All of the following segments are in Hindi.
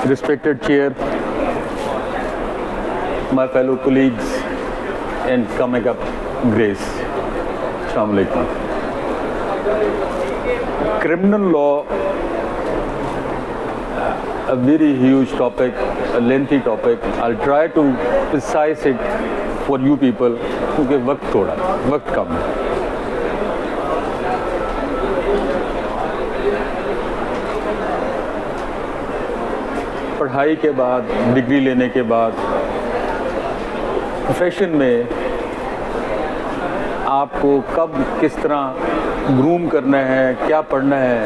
Respected Chair, my fellow colleagues and coming up grace, Assalamu alaikum. Criminal law, a very huge topic, a lengthy topic. I'll try to precise it for you people क्योंकि वक्त कम है. पढ़ाई के बाद, डिग्री लेने के बाद प्रोफेशन में आपको कब किस तरह ग्रूम करना है, क्या पढ़ना है,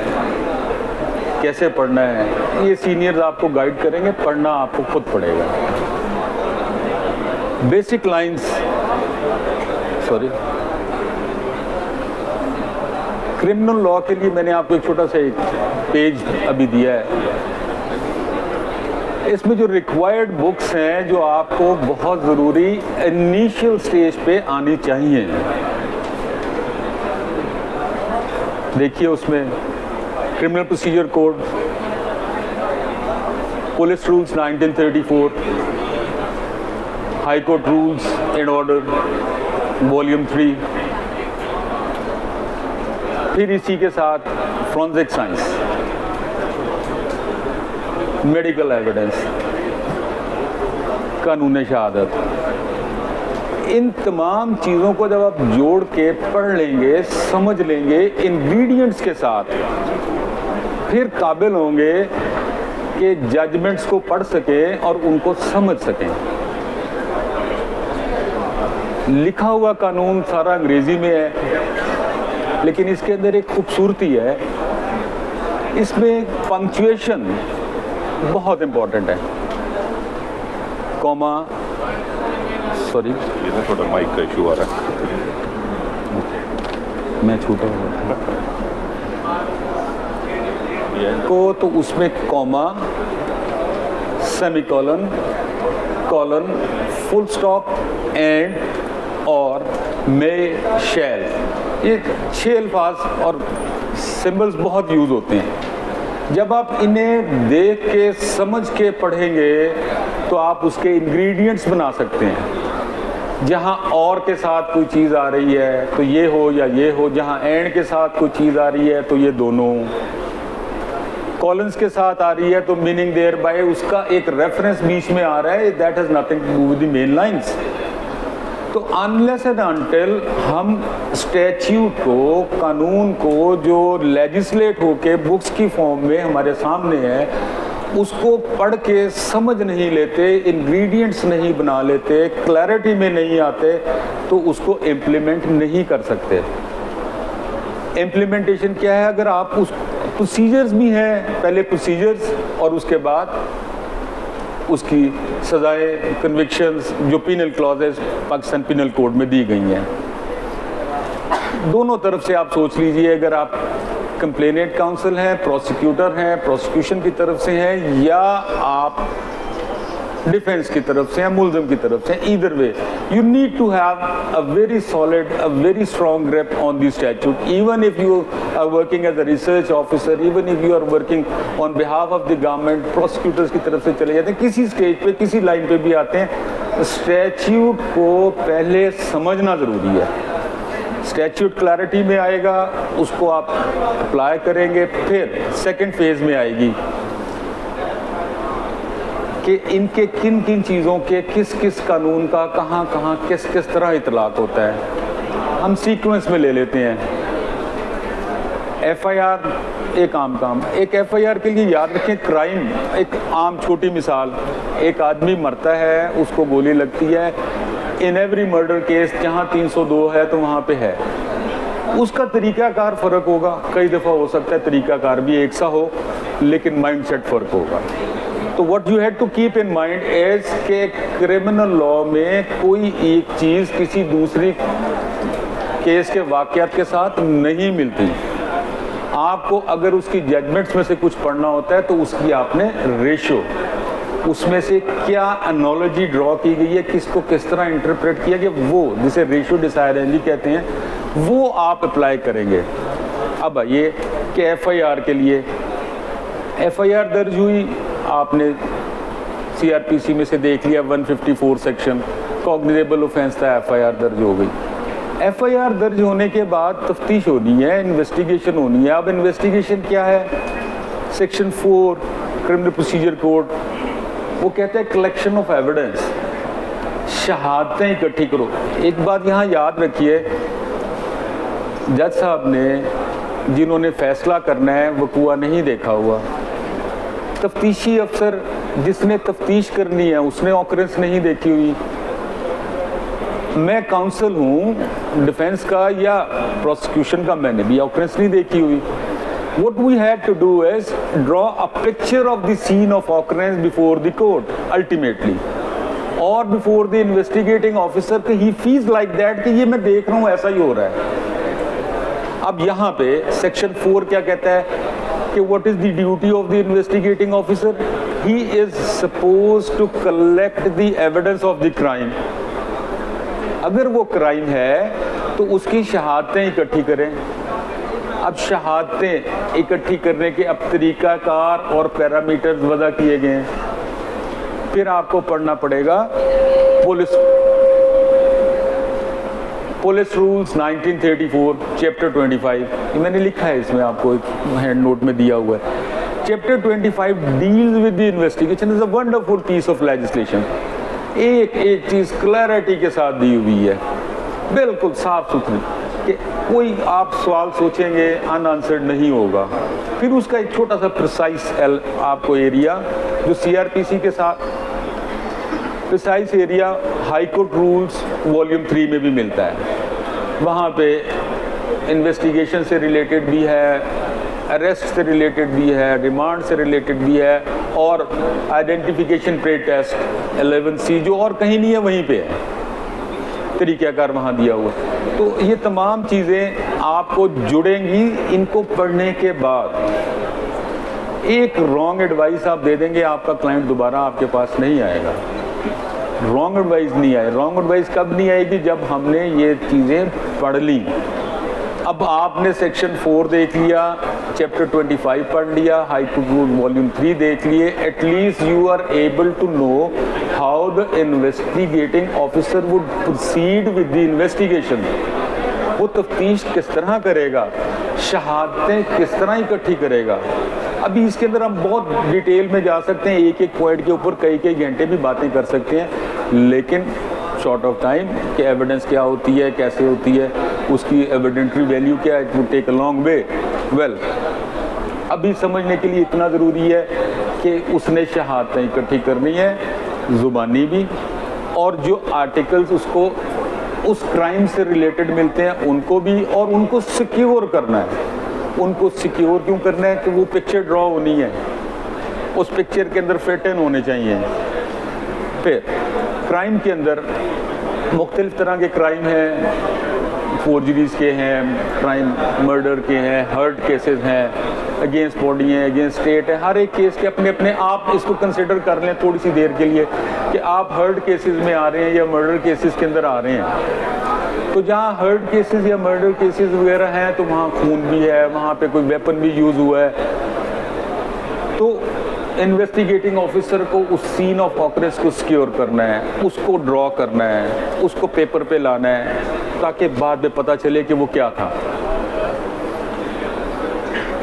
कैसे पढ़ना है, ये सीनियर्स आपको गाइड करेंगे. पढ़ना आपको खुद पड़ेगा. बेसिक लाइंस, क्रिमिनल लॉ के लिए मैंने आपको एक छोटा सा एक पेज अभी दिया है. इसमें जो रिक्वायर्ड बुक्स हैं जो आपको बहुत ज़रूरी इनिशियल स्टेज पे आनी चाहिए. देखिए उसमें criminal procedure code, police rules 1934, high court rules and order volume 3, फिर इसी के साथ फोरेंसिक साइंस, मेडिकल एविडेंस, कानून शहादत. इन तमाम चीज़ों को जब आप जोड़ के पढ़ लेंगे, समझ लेंगे इंग्रेडिएंट्स के साथ, फिर काबिल होंगे कि जजमेंट्स को पढ़ सकें और उनको समझ सकें. लिखा हुआ कानून सारा अंग्रेजी में है, लेकिन इसके अंदर एक खूबसूरती है. इसमें पंक्चुएशन बहुत इम्पोर्टेंट है. कॉमा, सॉरी ये ना थोड़ा माइक का इशू आ रहा है. मैं छूटा को, तो उसमें comma, semicolon, colon, full stop, and, और, मे, शैल, ये 6 अल्फाज और सिंबल्स बहुत यूज होते हैं. जब आप इन्हें देख के समझ के पढ़ेंगे तो आप उसके इंग्रेडिएंट्स बना सकते हैं. जहाँ और के साथ कोई चीज़ आ रही है तो ये हो या ये हो, जहाँ एंड के साथ कोई चीज़ आ रही है तो ये दोनों, कॉलन्स के साथ आ रही है तो मीनिंग देयर बाय उसका एक रेफरेंस बीच में आ रहा है. That has nothing to do with the main lines. तो अनलेस एंड अनटिल हम स्टैट्यूट को, कानून को जो लेजिस्लेट होके बुक्स की फॉर्म में हमारे सामने है, उसको पढ़ के समझ नहीं लेते, इंग्रेडिएंट्स नहीं बना लेते, क्लैरिटी में नहीं आते, तो उसको इम्प्लीमेंट नहीं कर सकते. इम्प्लीमेंटेशन क्या है? अगर आप उस प्रोसीजर्स भी हैं, पहले प्रोसीजर्स और उसके बाद उसकी सजाएं, कन्विक्शंस, जो penal clauses Pakistan penal code में दी गई हैं. दोनों तरफ से आप सोच लीजिए, अगर आप कंप्लेनेंट काउंसिल हैं, प्रोसिक्यूटर हैं, प्रोसिक्यूशन की तरफ से हैं, या आप डिफेंस की तरफ से या मुलजिम की तरफ से, either way you need to have a very solid, a very strong grip on the statute. Even if you are working as a research officer, even if you are working on behalf of the government, prosecutors की तरफ से चले जाते हैं, किसी स्टेज पे, किसी लाइन पे भी आते हैं, स्टैट्यूट को पहले समझना ज़रूरी है. स्टैट्यूट क्लैरिटी में आएगा, उसको आप अप्लाई करेंगे, फिर सेकेंड फेज में आएगी कि इनके किन किन चीज़ों के, किस किस कानून का कहाँ कहाँ किस किस तरह इतलाक होता है. हम सीक्वेंस में ले लेते हैं. FIR एक आम काम, एक FIR के लिए याद रखें, क्राइम एक आम छोटी मिसाल, एक आदमी मरता है, उसको गोली लगती है. इन एवरी मर्डर केस जहाँ 302 है तो वहाँ पे है. उसका तरीकाकार फ़र्क होगा. कई दफ़ा हो सकता है तरीकाकार भी एक सा हो, लेकिन माइंडसेट फ़र्क होगा. तो what you have to keep in mind is के क्रिमिनल लॉ में कोई एक चीज़ किसी दूसरी केस के वाक़यात के साथ नहीं मिलती. आपको अगर उसकी जजमेंट्स में से कुछ पढ़ना होता है तो उसकी आपने रेशो, उसमें से क्या एनोलॉजी ड्रॉ की गई है, किसको किस तरह इंटरप्रेट किया गया, वो जिसे रेशियो डिसाइडेंसी कहते हैं, वो आप अप्लाई करेंगे। अब ये कि एफआईआर के लिए एफआईआर दर्ज हुई, आपने सीआरपीसी में से देख लिया 154 सेक्शन कॉग्निजेबल ऑफेंस था, एफआईआर दर्ज हो गई। एफआईआर दर्ज होने के बाद तफ्तीश होनी है, इन्वेस्टिगेशन होनी है। अब इन्वेस्टिगेशन क्या है? सेक्शन 4 क्रिमिनल प्रोसीजर कोड वो कहता है कलेक्शन ऑफ एविडेंस, शहादतें इकट्ठी करो। एक बात यहाँ याद रखिए, जज साहब ने जिन्होंने फैसला करना है वकूआ नहीं देखा हुआ, तफ्तीशी अफसर जिसने तफ्तीश करनी है उसने ऑकरेंस नहीं देखी हुई। मैं काउंसिल हूँ डिफेंस का या प्रोसिक्यूशन का, मैंने भी ऑकरेंस नहीं देखी हुई। What we had to do is draw a picture of the scene of occurrence before the court ultimately, or before the investigating officer कि he feels like that कि ये मैं देख रहा हूँ ऐसा ही हो रहा है। अब यहाँ पे सेक्शन 4 क्या कहता है कि what is the duty of the investigating officer? He is supposed to collect the evidence of the crime. अगर वो क्राइम है तो उसकी शहादतें इकट्ठी करें। अब शहादतें इकट्ठी करने के अब तरीकाकार और पैरामीटर्स वज़ा किए गए हैं। फिर आपको पढ़ना पड़ेगा पुलिस रूल्स 1934 चैप्टर 25, ये मैंने लिखा है इसमें, आपको एक हैंड नोट में दिया हुआ है। Chapter 25 deals with the investigation, is a wonderful piece of legislation. एक एक चीज़ क्लैरिटी के साथ दी हुई है, बिल्कुल साफ सुथरी, कि कोई आप सवाल सोचेंगे अनआंसर्ड नहीं होगा। फिर उसका एक छोटा सा प्रिसाइज आपको एरिया जो सीआरपीसी के साथ precise area high court rules volume 3 में भी मिलता है। वहाँ पे इन्वेस्टिगेशन से रिलेटेड भी है, अरेस्ट से रिलेटेड भी है, रिमांड से रिलेटेड भी है, और आइडेंटिफिकेशन प्रे टेस्ट 11C जो और कहीं नहीं है वहीं पे है, तरीक़ाकार वहाँ दिया हुआ। तो ये तमाम चीज़ें आपको जुड़ेंगी। इनको पढ़ने के बाद एक रॉन्ग एडवाइस आप दे देंगे, आपका क्लाइंट दोबारा आपके पास नहीं आएगा। रॉन्ग एडवाइस नहीं आए। रॉन्ग एडवाइस कब नहीं आएगी? जब हमने ये चीज़ें पढ़ ली। अब आपने सेक्शन 4 देख लिया, चैप्टर 25 पढ़ लिया, हाई कोर्ट रूल वॉल्यूम 3 देख लिए, at least you are able to know how the investigating officer would proceed with the investigation. वो तफ्तीश किस तरह करेगा, शहादतें किस तरह इकट्ठी करेगा। अभी इसके अंदर हम बहुत डिटेल में जा सकते हैं, एक एक पॉइंट के ऊपर कई कई घंटे भी बातें कर सकते हैं, लेकिन शॉर्ट ऑफ टाइम कि एविडेंस क्या होती है, कैसे होती है, उसकी एविडेंटरी वैल्यू क्या है, it would take a long way. Well, अभी समझने के लिए इतना ज़रूरी है कि उसने शहादतें इकट्ठी करनी है, ज़ुबानी भी, और जो आर्टिकल्स उसको उस क्राइम से रिलेटेड मिलते हैं उनको भी, और उनको सिक्योर करना है। उनको सिक्योर क्यों करना है? कि वो पिक्चर ड्रॉ होनी है, उस पिक्चर के अंदर फिट इन होने चाहिए। फिर क्राइम के अंदर मुख्तलिफ तरह के क्राइम हैं, फोर्जरीज के हैं, क्राइम मर्डर के हैं, हर्ट केसेस हैं, अगेंस्ट बॉडी हैं, अगेंस्ट स्टेट है। हर एक केस के अपने अपने, आप इसको कंसिडर कर लें थोड़ी सी देर के लिए कि आप हर्ट केसेस में आ रहे हैं या मर्डर केसेस के अंदर आ रहे हैं। तो जहाँ हर्ट केसेस या मर्डर केसेस वगैरह हैं तो वहाँ खून भी है, वहाँ पे कोई वेपन भी यूज़ हुआ है। तो इन्वेस्टिगेटिंग ऑफिसर को उस सीन ऑफ ऑकरेंस को सिक्योर करना है, उसको ड्रॉ करना है, उसको पेपर पे लाना है, ताकि बाद में पता चले कि वो क्या था।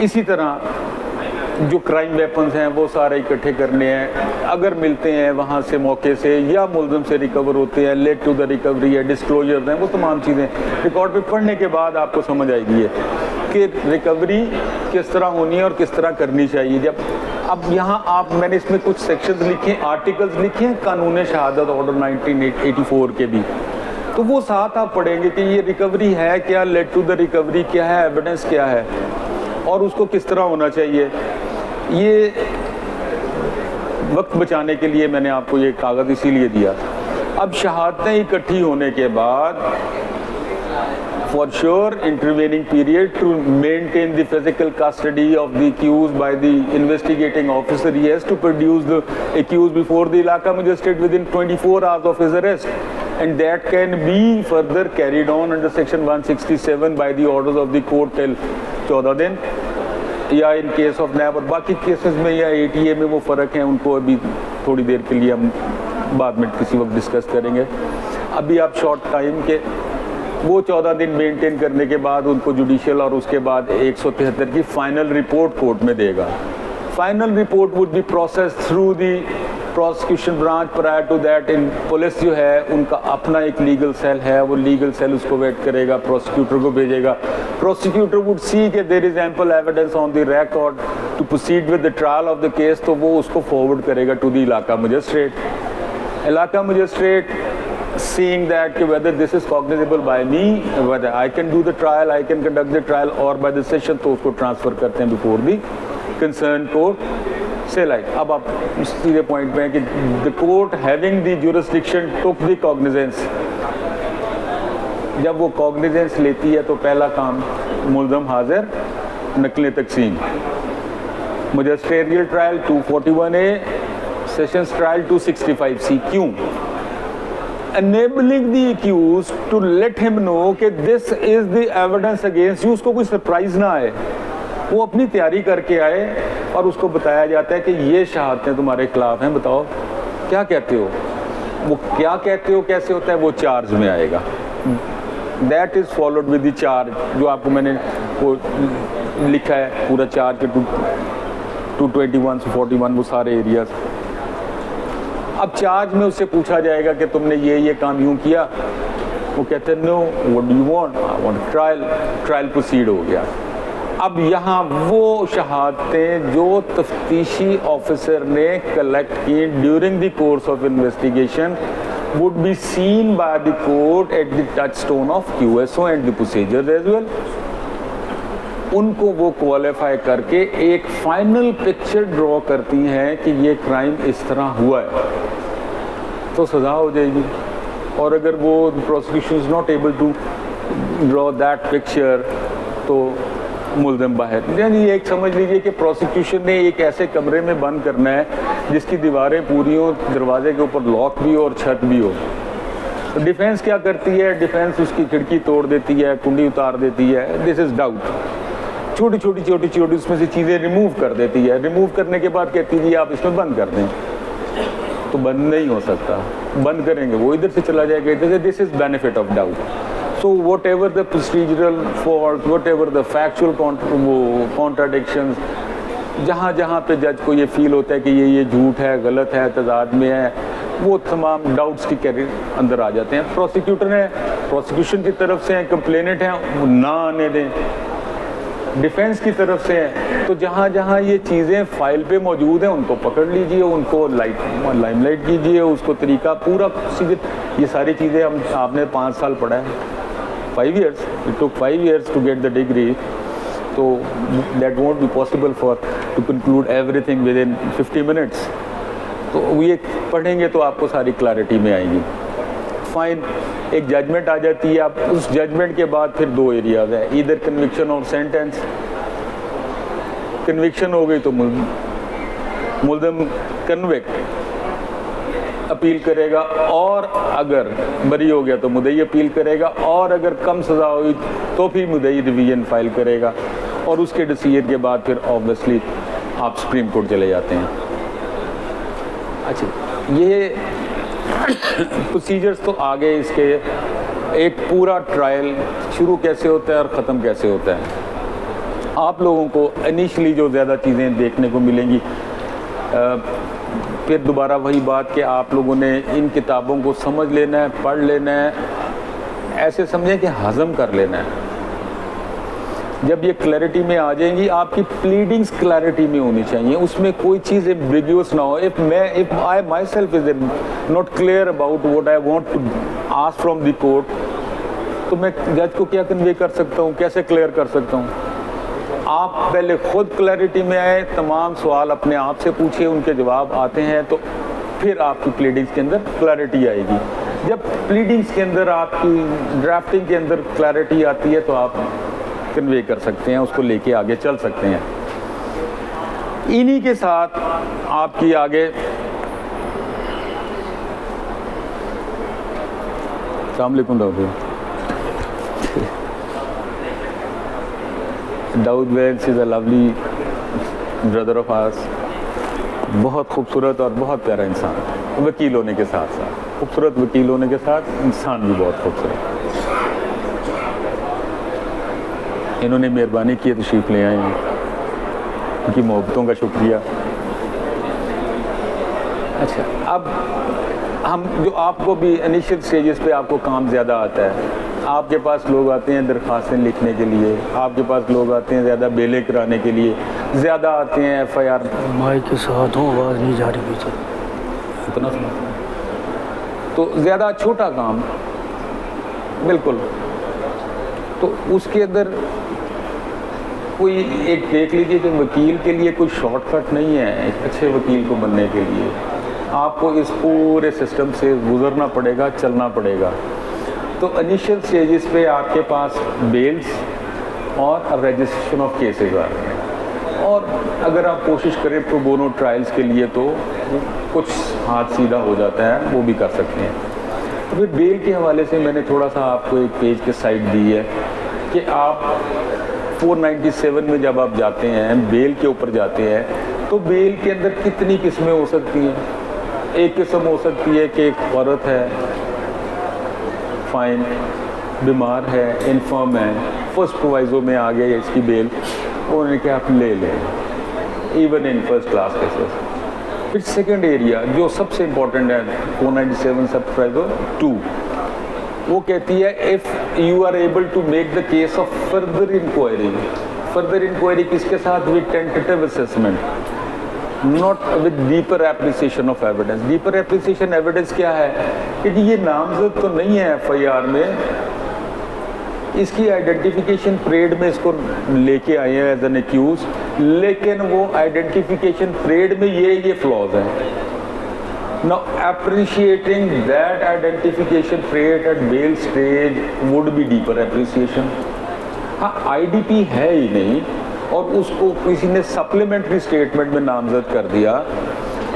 इसी तरह जो क्राइम वेपन्स हैं वो सारे इकट्ठे करने हैं, अगर मिलते हैं वहाँ से मौके से या मुलज़िम से रिकवर होते हैं, लेट टू द रिकवरी है, डिस्क्लोजर्स हैं, वो तमाम चीज़ें रिकॉर्ड पे पढ़ने के बाद आपको समझ आएगी है कि रिकवरी किस तरह होनी है और किस तरह करनी चाहिए। जब अब यहाँ आप, मैंने इसमें कुछ सेक्शंस लिखे, आर्टिकल्स लिखे हैं कानून शहादत ऑर्डर 1984 के भी, तो वो साथ आप पढ़ेंगे कि ये रिकवरी है क्या, लेट टू द रिकवरी क्या है, एविडेंस क्या है, और उसको किस तरह होना चाहिए। ये वक्त बचाने के लिए मैंने आपको ये कागज़ इसीलिए दिया। अब शहादतें इकट्ठी होने के बाद for sure intervening period to maintain the physical custody of the accused by the investigating officer. He has to produce the accused before the Ilaka magistrate within 24 hours of his arrest, and that can be further carried on under section 167 by the orders of the court till 14 दिन, या इन केस ऑफ नैब। और बाकी केसेस में या ATA में वो फ़र्क है, उनको अभी थोड़ी देर के लिए हम बाद में किसी वक्त डिस्कस करेंगे। अभी आप शॉर्ट टाइम के वो 14 दिन मेंटेन करने के बाद उनको जुडिशियल और उसके बाद 173 की फाइनल रिपोर्ट कोर्ट में देगा। Final report would be process through the prosecution branch. Prior to that in police जो है उनका अपना एक लीगल सेल है, वो लीगल सेल उसको वेट करेगा, प्रोसिक्यूटर को भेजेगा। प्रोसिक्यूटर वुड सी कि there is ample evidence on the record to proceed with the trial of the case, तो वो उसको फॉरवर्ड करेगा टू द इलाका मजिस्ट्रेट। इलाका magistrate seeing that whether this is cognizable by me, whether I can do the trial, I can conduct the trial, or by the session, तो उसको ट्रांसफर करते हैं before the concerned court। से लाइक अब आप सीधे पॉइंट पे हैं कि the court having the jurisdiction took the cognizance। जब वो cognizance लेती है तो पहला काम मुल्ज़म हाजिर, नकलें तक़सीम। Magisterial trial 241A, sessions trial 265C। क्यों? enabling the accused to let him know कि this is the evidence against you, उसको कोई सरप्राइज ना आए, वो अपनी तैयारी करके आए और उसको बताया जाता है कि ये शहादतें तुम्हारे खिलाफ हैं, बताओ क्या कहते हो। वो क्या कहते हो कैसे होता है, वो चार्ज में आएगा। That is followed with the charge, जो आपको मैंने वो लिखा है पूरा चार्ज के 221 से 41 वो सारे एरियाज। अब चार्ज में उससे पूछा जाएगा कि तुमने ये काम यूं किया, वो कहते हैं no, what do you want, I want trial. Trial proceed हो गया। अब यहाँ वो शहादतें जो तफ्तीशी ऑफिसर ने कलेक्ट की during the course of investigation would be seen by the court at the touchstone of QSO and the procedure as well. उनको वो क्वालिफाई करके एक फाइनल पिक्चर ड्रॉ करती हैं कि ये क्राइम इस तरह हुआ है, तो सज़ा हो जाएगी। और अगर वो prosecution is not able to draw that picture तो मुल्ज़म बाहर। यानी एक समझ लीजिए कि प्रोसिक्यूशन ने एक ऐसे कमरे में बंद करना है जिसकी दीवारें पूरी हो, दरवाजे के ऊपर लॉक भी हो और छत भी हो। तो डिफेंस क्या करती है? डिफेंस उसकी खिड़की तोड़ देती है, कुंडी उतार देती है, दिस इज़ डाउट। छोटी छोटी उसमें से चीज़ें रिमूव कर देती है। रिमूव करने के बाद कहती है आप इसमें बंद कर दें, तो बंद नहीं हो सकता। बंद करेंगे वो इधर से चला जाएगा इधर से। This is benefit of doubt. So what ever the procedural fault, what ever the factual contradictions, जहाँ जहाँ पे जज को ये फील होता है कि ये झूठ है, गलत है, तजाद में है, वो तमाम डाउट्स की कैरियर अंदर आ जाते हैं। प्रोसिक्यूटर है, प्रोसिक्यूशन की तरफ से हैं, कंप्लेनेंट हैं, वो ना आने दें। डिफेंस की तरफ से है, तो जहाँ जहाँ ये चीज़ें फाइल पे मौजूद हैं उनको पकड़ लीजिए, उनको लाइमलाइट कीजिए, उसको तरीका पूरा सीधे। ये सारी चीज़ें आपने 5 साल पढ़ा है, 5 years, it took 5 years to get the degree, तो that won't be possible for to conclude everything within 50 minutes। तो ये पढ़ेंगे तो आपको सारी क्लैरिटी में आएगी। फाइन, एक जजमेंट आ जाती है। आप उस जजमेंट के बाद फिर 2 एरियाज हैं, इधर कन्विक्शन और सेंटेंस। कन्विक्शन हो गई तो मुल्ज़म कन्विक्ट अपील करेगा, और अगर बरी हो गया तो मुद्दई अपील करेगा, और अगर कम सज़ा हुई तो फिर मुद्दई रिवीजन फाइल करेगा, और उसके डिसीजन के बाद फिर ऑब्वियसली आप सुप्रीम कोर्ट चले जाते हैं। अच्छा, ये प्रोसीजर्स तो आगे इसके एक पूरा ट्रायल शुरू कैसे होता है और ख़त्म कैसे होता है। आप लोगों को इनिशियली जो ज़्यादा चीज़ें देखने को मिलेंगी, फिर दोबारा वही बात कि आप लोगों ने इन किताबों को समझ लेना है, पढ़ लेना है, ऐसे समझें कि हज़म कर लेना है। जब ये क्लैरिटी में आ जाएंगी, आपकी प्लीडिंग्स क्लैरिटी में होनी चाहिए, उसमें कोई चीज़ एम्बिग्यूअस ना हो। If I myself is not clear about what I want to ask from the court, तो मैं जज को क्या कन्वे कर सकता हूँ, कैसे क्लियर कर सकता हूँ? आप पहले खुद क्लैरिटी में आए, तमाम सवाल अपने आप से पूछिए, उनके जवाब आते हैं तो फिर आपकी प्लीडिंग्स के अंदर क्लैरिटी आएगी। जब प्लीडिंग्स के अंदर आपकी ड्राफ्टिंग के अंदर क्लैरिटी आती है तो आप कन्वे कर सकते हैं, उसको लेके आगे चल सकते हैं। इन्हीं के साथ आपकी आगे अस्सलाम वालेकुम Dawood Wells is a lovely brother of ours, बहुत खूबसूरत और बहुत प्यारा इंसान, वकील होने के साथ साथ खूबसूरत वकील होने के साथ इंसान भी बहुत खूबसूरत। इन्होंने मेहरबानी की तशरीफ़ ले आए हैं, उनकी मोहब्बतों का शुक्रिया। अच्छा, अब हम जो आपको भी इनिशियल स्टेजेस पे आपको काम ज़्यादा आता है, आपके पास लोग आते हैं दरख्वास्तें लिखने के लिए, आपके पास लोग आते हैं ज़्यादा बेलें कराने के लिए, ज़्यादा आते हैं FIR। माइक के साथ हूँ, आवाज़ नहीं जा रही पीछे। इतना सुना तो ज़्यादा छोटा काम, बिल्कुल। तो उसके अंदर कोई एक देख लीजिए कि वकील के लिए कोई शॉर्टकट नहीं है। एक अच्छे वकील को बनने के लिए आपको इस पूरे सिस्टम से गुजरना पड़ेगा, चलना पड़ेगा। तो इनिशियल स्टेजेस पे आपके पास बेल्स और रजिस्ट्रेशन ऑफ केसेस आ रहे हैं, और अगर आप कोशिश करें प्रो बोनो ट्रायल्स के लिए तो कुछ हाथ सीधा हो जाता है, वो भी कर सकते हैं। तो फिर बेल के हवाले से मैंने थोड़ा सा आपको एक पेज के साइड दी है कि आप 497 में जब आप जाते हैं, बेल के ऊपर जाते हैं, तो बेल के अंदर कितनी किस्में हो सकती हैं। एक किस्म हो सकती है कि एक औरत है, फाइन, बीमार है, इन्फर्म है, फर्स्ट प्रोवाइजो में आ गया इसकी बेल, उन्होंने कहा आप ले लें, even in first class cases. फिर सेकंड एरिया जो सबसे इम्पोर्टेंट है 497 सब प्रोवाइजो 2, वो कहती है if you are able to make the case of further inquiry. Further inquiry किसके साथ? With tentative assessment, not with deeper appreciation of evidence. Deeper appreciation evidence क्या है कि ये नामजद तो नहीं है FIR में, इसकी आइडेंटिफिकेशन परेड में इसको लेके आए हैं एज एन एक्यूज, लेकिन वो आइडेंटिफिकेशन परेड में ये फ्लॉज हैं। Now appreciating that identification parade at bail stage would be deeper appreciation। हाँ, IDP है ही नहीं और उसको किसी ने सप्लीमेंट्री स्टेटमेंट में नामजद कर दिया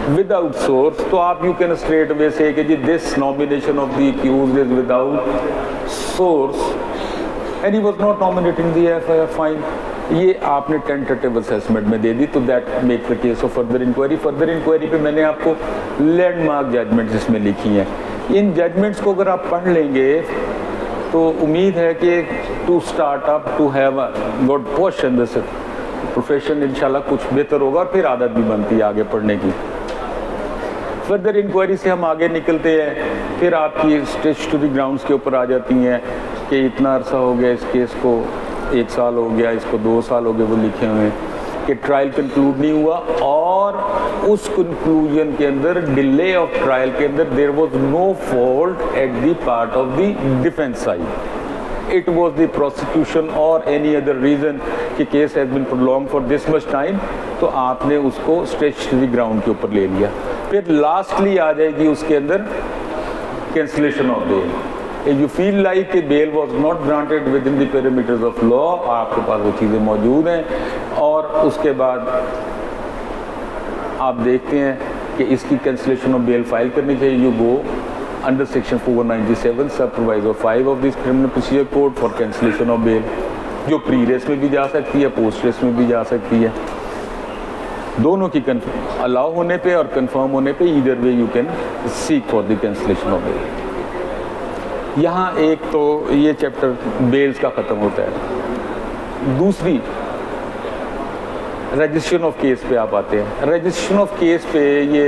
विदाउट सोर्स, तो आप यू कैन स्ट्रेट अवे से कि जी this nomination of the accused is without source and he was not nominated in the FIR fine. ये आपने टेंटेटिव असेसमेंट में दे दी, तो that make the case of further inquiry. Further inquiry पे मैंने आपको लैंडमार्क जजमेंट्स इसमें लिखी हैं। इन जजमेंट्स को अगर आप पढ़ लेंगे तो उम्मीद है कि to start up to have a good post in this profession इंशाल्लाह कुछ बेहतर होगा, और फिर आदत भी बनती है आगे पढ़ने की। फर्दर इंक्वायरी से हम आगे निकलते हैं, फिर आपकी स्टैट्यूटरी ग्राउंड्स के ऊपर आ जाती हैं कि इतना अरसा हो गया इस केस को, 1 साल हो गया, इसको 2 साल हो गए, वो लिखे हुए हैं कि ट्रायल कंक्लूड नहीं हुआ, और उस कंक्लूजन के अंदर डिले ऑफ ट्रायल के अंदर there was no fault at the part of the defence side, it was the prosecution और एनी अदर रीजन कि case has been prolong for this much time, तो आपने उसको स्टैट्यूटरी ग्राउंड के ऊपर ले लिया। फिर लास्टली आ जाएगी उसके अंदर cancellation of bail. If you feel like कि bail was not granted within the perimeters of law, आपके पास वो चीज़ें मौजूद हैं, और उसके बाद आप देखते हैं कि इसकी कैंसिलेशन ऑफ बेल फाइल करनी चाहिए। You go under section 497 sub proviso 5 of this criminal procedure code for cancellation of bail, जो प्री रेस में भी जा सकती है, पोस्ट रेस में भी जा सकती है। दोनों की अलाउ होने पे और कंफर्म होने पे either way you can seek for the cancellation of bail. यहाँ एक तो ये चैप्टर बेल्स का ख़त्म होता है। दूसरी रजिस्ट्रेशन ऑफ केस पे आप आते हैं। रजिस्ट्रेशन ऑफ केस पे ये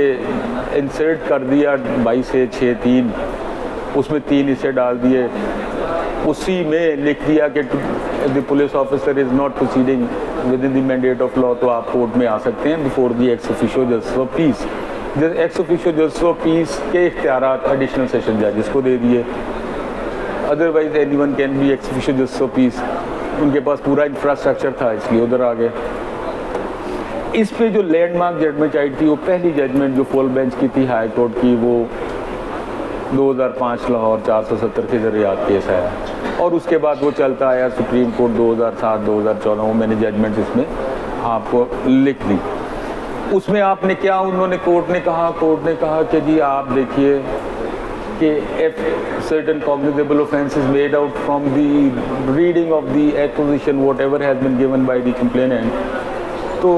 इंसर्ट कर दिया 22 से 6-3, उसमें 3 हिस्से डाल दिए, उसी में लिख दिया कि the police officer is not proceeding with in the mandate of law, तो आप कोर्ट में आ सकते हैं before the ex officio justice of peace. Ex officio justice of peace के इख्तियारात एडिशनल सेशन जजेस को दे दिए, otherwise anyone can be ex officio justice of peace. उनके पास पूरा इंफ्रास्ट्रक्चर था, इसलिए उधर आ गए। इस पे जो लैंडमार्क जजमेंट आई थी, वो पहली जजमेंट जो फुल बेंच की थी हाई कोर्ट की, वो 2005 लाहौर 470 के ज़रियात केस आया और उसके बाद वो चलता आया सुप्रीम कोर्ट 2007-2014, वो मैंने जजमेंट इसमें आपको लिख दी। उसमें आपने क्या, उन्होंने कोर्ट ने कहा कि जी आप देखिए कि if certain cognizable offence is made out from the reading of the acquisition whatever has been given by the complainant, तो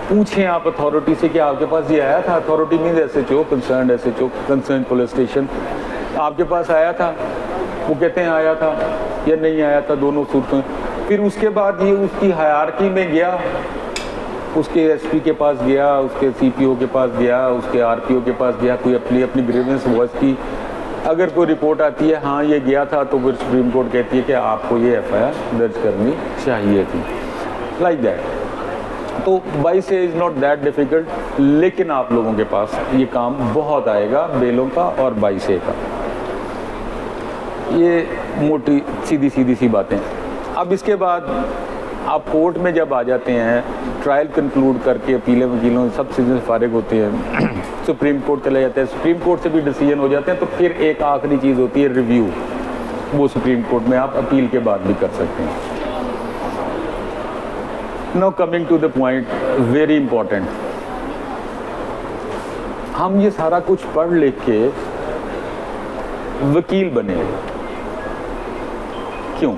पूछें आप अथॉरिटी से कि आपके पास ये आया था। Authority means SHO, concern SHO, concern police station, आपके पास आया था? वो कहते हैं आया था या नहीं आया था, दोनों सूरतें। फिर उसके बाद ये उसकी हायरार्की में गया, उसके SP के पास गया, उसके CPO के पास गया, उसके RPO के पास गया, कोई अपनी ग्रीवेंस वॉइस की। अगर कोई रिपोर्ट आती है हाँ ये गया था, तो फिर सुप्रीम कोर्ट कहती है कि आपको ये FIR दर्ज करनी चाहिए थी, लाइक दैट। तो बाई से इज़ नॉट दैट डिफ़िकल्ट, लेकिन आप लोगों के पास ये काम बहुत आएगा बेलों का और बाई से का। ये मोटी सीधी सी बातें। अब इसके बाद आप कोर्ट में जब आ जाते हैं, ट्रायल कंक्लूड करके अपीलें वकीलों सब चीज़ें से फारिग होते हैं, सुप्रीम कोर्ट चले जाते हैं, सुप्रीम कोर्ट से भी डिसीजन हो जाते हैं, तो फिर एक आखिरी चीज़ होती है रिव्यू। वो सुप्रीम कोर्ट में आप अपील के बाद भी कर सकते हैं। Now coming to the point, very important, हम ये सारा कुछ पढ़ लिख के वकील बने, क्यों?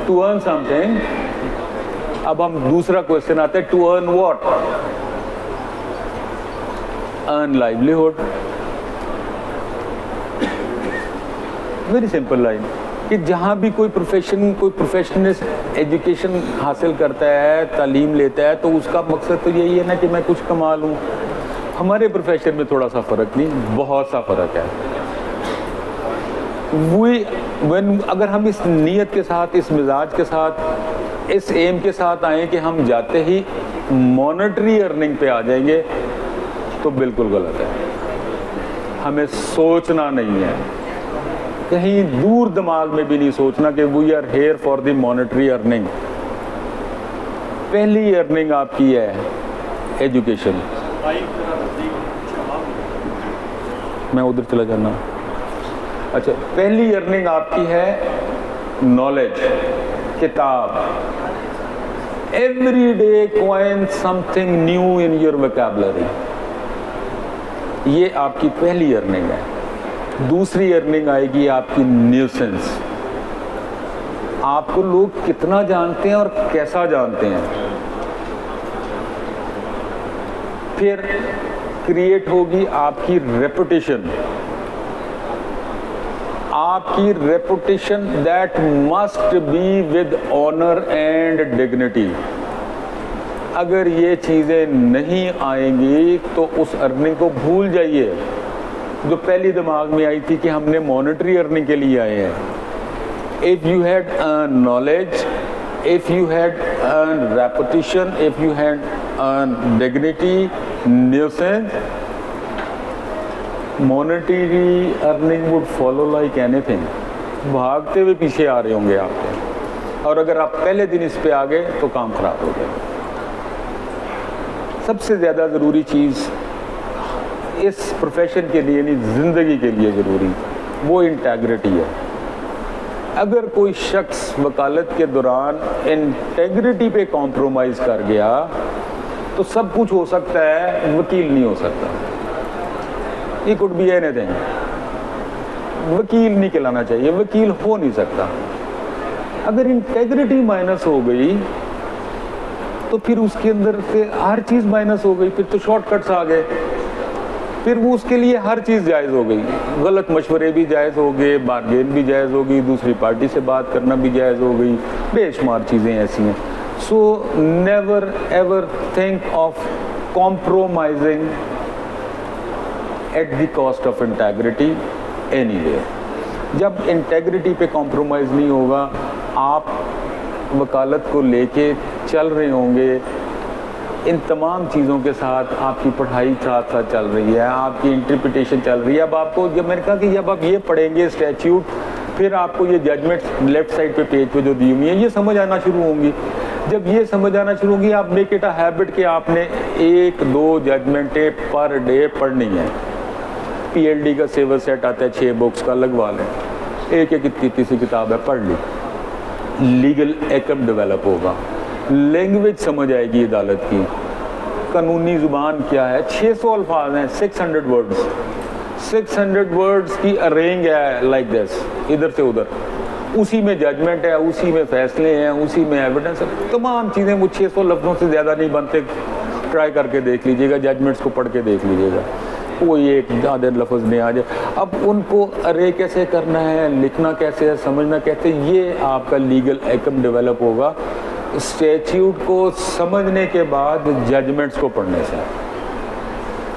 To earn something. अब हम दूसरा क्वेश्चन आता है, to earn what? Earn livelihood. Very simple line कि जहां भी कोई प्रोफेशनल एजुकेशन हासिल करता है, तालीम लेता है, तो उसका मकसद तो यही है ना कि मैं कुछ कमा लूं। हमारे प्रोफेशन में थोड़ा सा फ़र्क नहीं, बहुत सा फ़र्क है। अगर हम इस नीयत के साथ, इस मिजाज के साथ, इस एम के साथ आए कि हम जाते ही मॉनेटरी अर्निंग पे आ जाएंगे, तो बिल्कुल गलत है। हमें सोचना नहीं है, कहीं दूर दिमाग में भी नहीं सोचना कि we are here for the monetary earning. पहली अर्निंग आपकी है एजुकेशन। मैं उधर चला जाना। अच्छा, पहली अर्निंग आपकी है नॉलेज, किताब। Every day coin something new in your vocabulary, ये आपकी पहली अर्निंग है। दूसरी अर्निंग आएगी आपकी न्यूसेंस। आपको लोग कितना जानते हैं और कैसा जानते हैं। फिर क्रिएट होगी आपकी रेपुटेशन। आपकी reputation that must be with honour and dignity. अगर ये चीज़ें नहीं आएंगी तो उस अर्निंग को भूल जाइए जो पहली दिमाग में आई थी कि हमने मॉनेटरी अर्निंग के लिए आए हैं। If you had knowledge, if you had reputation, if you had dignity, nuisance, monetary earning would follow like anything. भागते हुए पीछे आ रहे होंगे आपके, और अगर आप पहले दिन इस पे आ गए तो काम खराब हो गया। सबसे ज़्यादा ज़रूरी चीज़ इस प्रोफेशन के लिए नहीं, ज़िंदगी के लिए ज़रूरी, वो इंटेग्रिटी है। अगर कोई शख्स वकालत के दौरान इंटेग्रिटी पे कॉम्प्रोमाइज़ कर गया तो सब कुछ हो सकता है, वकील नहीं हो सकता। He could be anything। वकील नहीं कहलाना चाहिए, वकील हो नहीं सकता। अगर इंटेग्रिटी माइनस हो गई तो फिर उसके अंदर से हर चीज़ माइनस हो गई। फिर तो शॉर्टकट्स आ गए, फिर वो उसके लिए हर चीज़ जायज़ हो गई। गलत मशवरे भी जायज़ हो गए, बारगेन भी जायज़ हो गई, दूसरी पार्टी से बात करना भी जायज़ हो गई, बेशुमार चीज़ें ऐसी हैं। So never ever think of compromising at the cost of integrity anywhere. जब इंटेग्रिटी पे कॉम्प्रोमाइज़ नहीं होगा, आप वकालत को लेके चल रहे होंगे, इन तमाम चीज़ों के साथ आपकी पढ़ाई साथ साथ चल रही है, आपकी इंटरप्रिटेशन चल रही है। अब आपको, जब मैंने कहा कि जब आप ये पढ़ेंगे स्टैट्यूट, फिर आपको ये जजमेंट्स लेफ्ट साइड पे पेज पे जो दी हुई है ये समझ आना शुरू होंगी। जब ये समझ आना शुरू होगी, आप मेक इट अ हैबिट कि आपने 1-2 जजमेंटें पर डे पढ़नी है। PLD का सिलेबस सेट आता है 6 बुक्स का, लगवा लें, एक इतनी सी किताब है, पढ़ ली। लीगल एकम डेवलप होगा, लैंग्वेज समझ आएगी अदालत की, कानूनी ज़ुबान क्या है। 600 अल्फाज हैं, 600 वर्ड्स, 600 वर्ड्स की अरेंज है लाइक दिस, इधर से उधर, उसी में जजमेंट है, उसी में फैसले हैं, उसी में एविडेंस है, तमाम चीज़ें। वो 600 लफ्ज़ों से ज़्यादा नहीं बनते, ट्राई करके देख लीजिएगा, जजमेंट्स को पढ़ के देख लीजिएगा, कोई एक ज़्यादा लफ्ज़ नहीं आ जाए। अब उनको अरे कैसे करना है, लिखना कैसे है, समझना कैसे, ये आपका लीगल एकम डेवलप होगा स्टैट्यूट को समझने के बाद जजमेंट्स को पढ़ने से।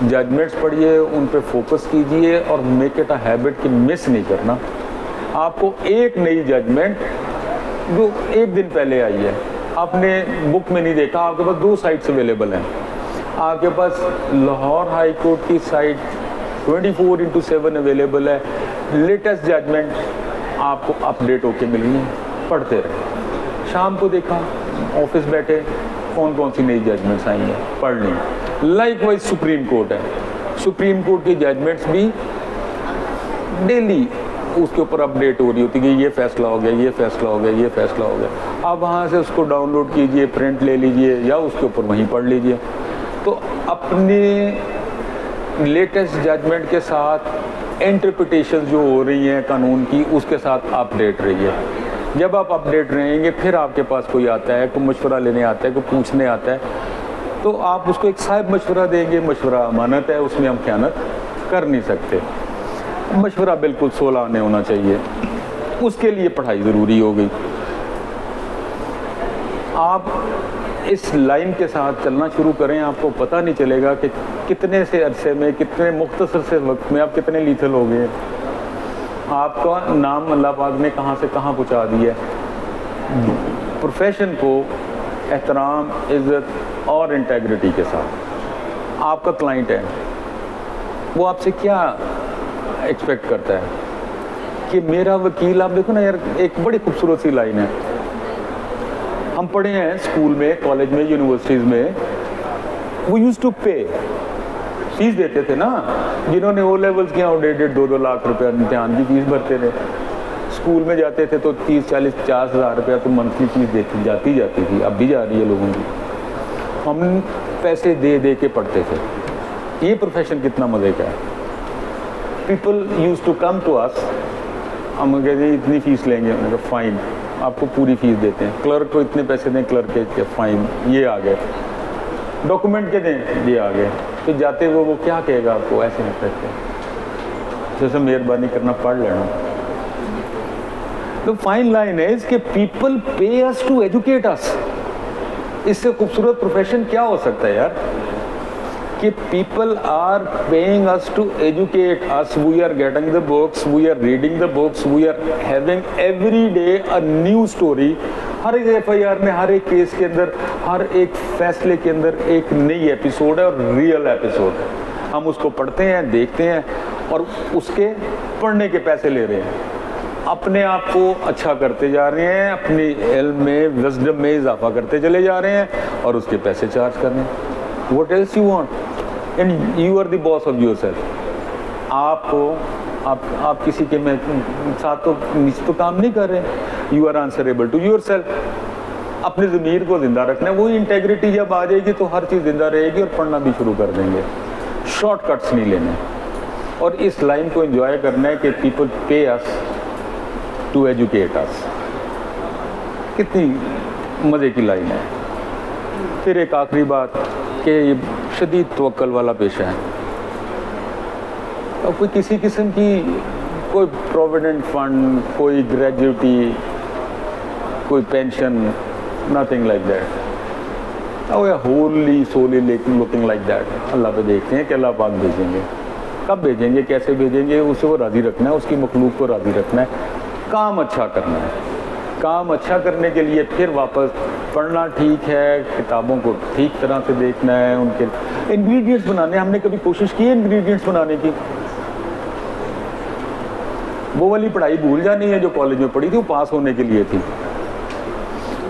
जजमेंट्स पढ़िए, उन पे फोकस कीजिए और मेक इट अ हैबिट कि मिस नहीं करना। आपको एक नई जजमेंट जो एक दिन पहले आई है, आपने बुक में नहीं देखा, आपके पास 2 साइट्स अवेलेबल हैं। आपके पास लाहौर हाई कोर्ट की साइट 24/7 अवेलेबल है, लेटेस्ट जजमेंट आपको अपडेट होके मिलनी है, पढ़ते रहे। शाम को देखा, ऑफिस बैठे, कौन कौन सी नई जजमेंट्स आई हैं, पढ़ ली। लाइकवाइज सुप्रीम कोर्ट है, सुप्रीम कोर्ट की जजमेंट्स भी डेली उसके ऊपर अपडेट हो रही होती है कि ये फैसला हो गया, ये फैसला हो गया, ये फैसला हो गया। आप वहाँ से उसको डाउनलोड कीजिए, प्रिंट ले लीजिए या उसके ऊपर वहीं पढ़ लीजिए। तो अपने लेटेस्ट जजमेंट के साथ इंटरप्रिटेशन जो हो रही हैं कानून की, उसके साथ अपडेट रहिए। जब आप अपडेट रहेंगे, फिर आपके पास कोई आता है, कोई मशवरा लेने आता है, कोई पूछने आता है, तो आप उसको एक साहब मशवरा देंगे। मशवरा अमानत है, उसमें हम ख़यानत कर नहीं सकते। मशवरा बिल्कुल 16 आने होना चाहिए, उसके लिए पढ़ाई ज़रूरी हो गई। आप इस लाइन के साथ चलना शुरू करें, आपको पता नहीं चलेगा कि कितने से अरसे में, कितने मुख्तसर से वक्त में आप कितने लीथल हो गए। आपका नाम अल्लाह पाक ने कहाँ से कहाँ पहुँचा दिया। प्रोफेशन को एहतराम, इज़्ज़त और इंटेग्रिटी के साथ। आपका क्लाइंट है, वो आपसे क्या एक्सपेक्ट करता है कि मेरा वकील, आप देखो ना यार, एक बड़ी खूबसूरत सी लाइन है, हम पढ़े हैं स्कूल में, कॉलेज में, यूनिवर्सिटीज़ में, वो यूज्ड टू पे, फीस देते थे ना। जिन्होंने ओ लेवल्स किया, 2.5 लाख रुपया इम्तिहान की फीस भरते थे। स्कूल में जाते थे तो 30, 40, 50 हज़ार रुपया तो मंथली फीस देती जाती थी, अब भी जा रही है लोगों की। हम पैसे दे दे के पढ़ते थे। ये प्रोफेशन कितना मज़े का है। People use to come to us, हम कहते हैं इतनी फ़ीस लेंगे, उन्होंने कहा फ़ाइन, आपको पूरी फ़ीस देते हैं। क्लर्क को इतने पैसे दें, क्लर्क के फ़ाइन, ये आ गए। डॉक्यूमेंट के दें, ये आ गए। फिर जाते हुए वो क्या कहेगा आपको, ऐसे नहीं कहते, जैसे मेहरबानी करना, पढ़ लेना। तो फाइन लाइन है इसके, पीपल पे अस टू एजुकेट अस। इससे खूबसूरत प्रोफेशन क्या हो सकता है यार, कि people are paying us to educate us, we are getting the books, we are reading the books, we are having every day a new story. हर एक FIR में, हर एक केस के अंदर, हर एक फैसले के अंदर एक नई एपिसोड है और रियल एपिसोड है। हम उसको पढ़ते हैं, देखते हैं और उसके पढ़ने के पैसे ले रहे हैं। अपने आप को अच्छा करते जा रहे हैं, अपनी इल्म में, विज़डम में इजाफा करते चले जा रहे हैं और उसके पैसे चार्ज कर रहे हैं। What else you want? And you are the boss of yourself. आप किसी के में साथ तो नीचे तो काम नहीं कर रहे। You are answerable to yourself. अपने ज़मीर को ज़िंदा रखना है। वही इंटेग्रिटी जब आ जाएगी तो हर चीज़ ज़िंदा रहेगी और पढ़ना भी शुरू कर देंगे। शॉर्टकट्स नहीं लेने और इस लाइन को एंजॉय करना है कि पीपल पे अस टू एजुकेट अस। कितनी मज़े की लाइन है। फिर एक आखिरी बात कि ये शदीद तवक्कल वाला पेशा है और कोई किसी किस्म की कोई प्रोविडेंट फंड, कोई ग्रेजुटी, कोई पेंशन, नथिंग लाइक दैट। और होली सोली लुकिंग लाइक दैट। अल्लाह पे देखते हैं कि अल्लाह पाक भेजेंगे, कब भेजेंगे, कैसे भेजेंगे, उसे वो राज़ी रखना है, उसकी मखलूक को राज़ी रखना है, काम अच्छा करना है। काम अच्छा करने के लिए फिर वापस पढ़ना ठीक है, किताबों को ठीक तरह से देखना है, उनके इंग्रेडिएंट्स बनाने। हमने कभी कोशिश की है इंग्रेडिएंट्स बनाने की? वो वाली पढ़ाई भूल जानी है जो कॉलेज में पढ़ी थी, वो पास होने के लिए थी।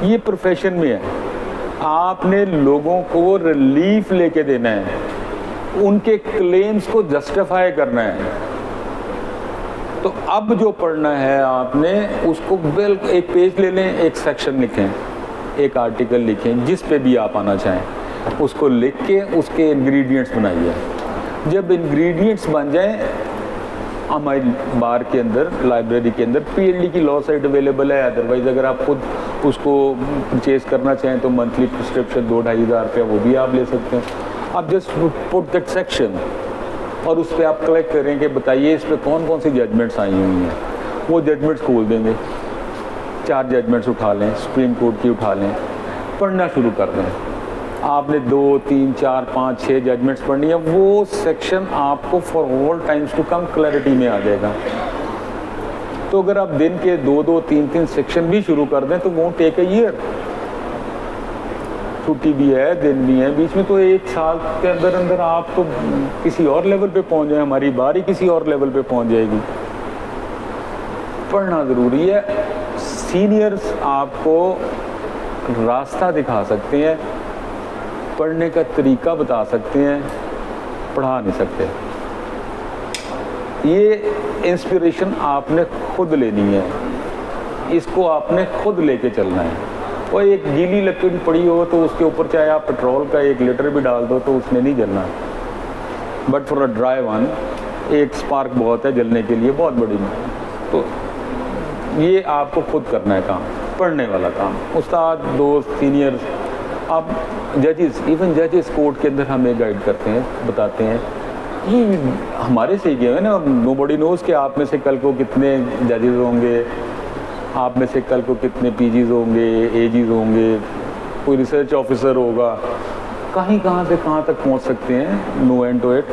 ये प्रोफेशन में है। आपने लोगों को रिलीफ लेके देना है, उनके क्लेम्स को जस्टिफाई करना है। तो अब जो पढ़ना है आपने उसको बिल्कुल एक पेज ले लें, एक सेक्शन लिखें, एक आर्टिकल लिखें, जिस पे भी आप आना चाहें उसको लिख के उसके इंग्रेडिएंट्स बनाइए। जब इंग्रेडिएंट्स बन जाएं, हमारी बार के अंदर, लाइब्रेरी के अंदर पीएलडी की लॉ साइट अवेलेबल है। अदरवाइज अगर आप खुद उसको परचेज करना चाहें तो मंथली प्रिस्क्रिप्शन 2-2.5 हज़ार रुपया वो भी आप ले सकते हैं। आप जस्ट पुट दैट सेक्शन और उस पर आप कलेक्ट करें कि बताइए इस पर कौन कौन सी जजमेंट्स आई हुई हैं। वो जजमेंट्स खोल देंगे, 4 जजमेंट्स उठा लें, सुप्रीम कोर्ट की उठा लें, पढ़ना शुरू कर दें। आपने 2, 3, 4, 5, 6 जजमेंट्स पढ़नी है, वो सेक्शन आपको for all times to come clarity में आ जाएगा। तो अगर आप दिन के 2-2, 3-3 सेक्शन भी शुरू कर दें तो वोंट टेक अ ईयर। छुट्टी भी है, दिन भी है, बीच में तो 1 साल के अंदर अंदर आप तो किसी और लेवल पे पहुंच जाए, हमारी बारी किसी और लेवल पे पहुंच जाएगी। पढ़ना ज़रूरी है। सीनियर्स आपको रास्ता दिखा सकते हैं, पढ़ने का तरीका बता सकते हैं, पढ़ा नहीं सकते। ये इंस्पिरेशन आपने खुद लेनी है, इसको आपने खुद लेके चलना है। और एक गीली लकड़ी पड़ी हो तो उसके ऊपर चाहे आप पेट्रोल का 1 लीटर भी डाल दो तो उसने नहीं जलना। But for a dry one एक स्पार्क बहुत है जलने के लिए, बहुत बड़ी। तो ये आपको खुद करना है काम, पढ़ने वाला काम। उस्ताद, दोस्त, सीनियर्स, आप जजेस, इवन जजेस कोर्ट के अंदर हमें गाइड करते हैं, बताते हैं। ये हमारे से ही है ना, नोबडी नोज़ कि आप में से कल को कितने जजेस होंगे, आप में से कल को कितने पीजीज होंगे, एजीज होंगे, कोई रिसर्च ऑफिसर होगा, कहाँ से कहाँ तक पहुँच सकते हैं। No end to it.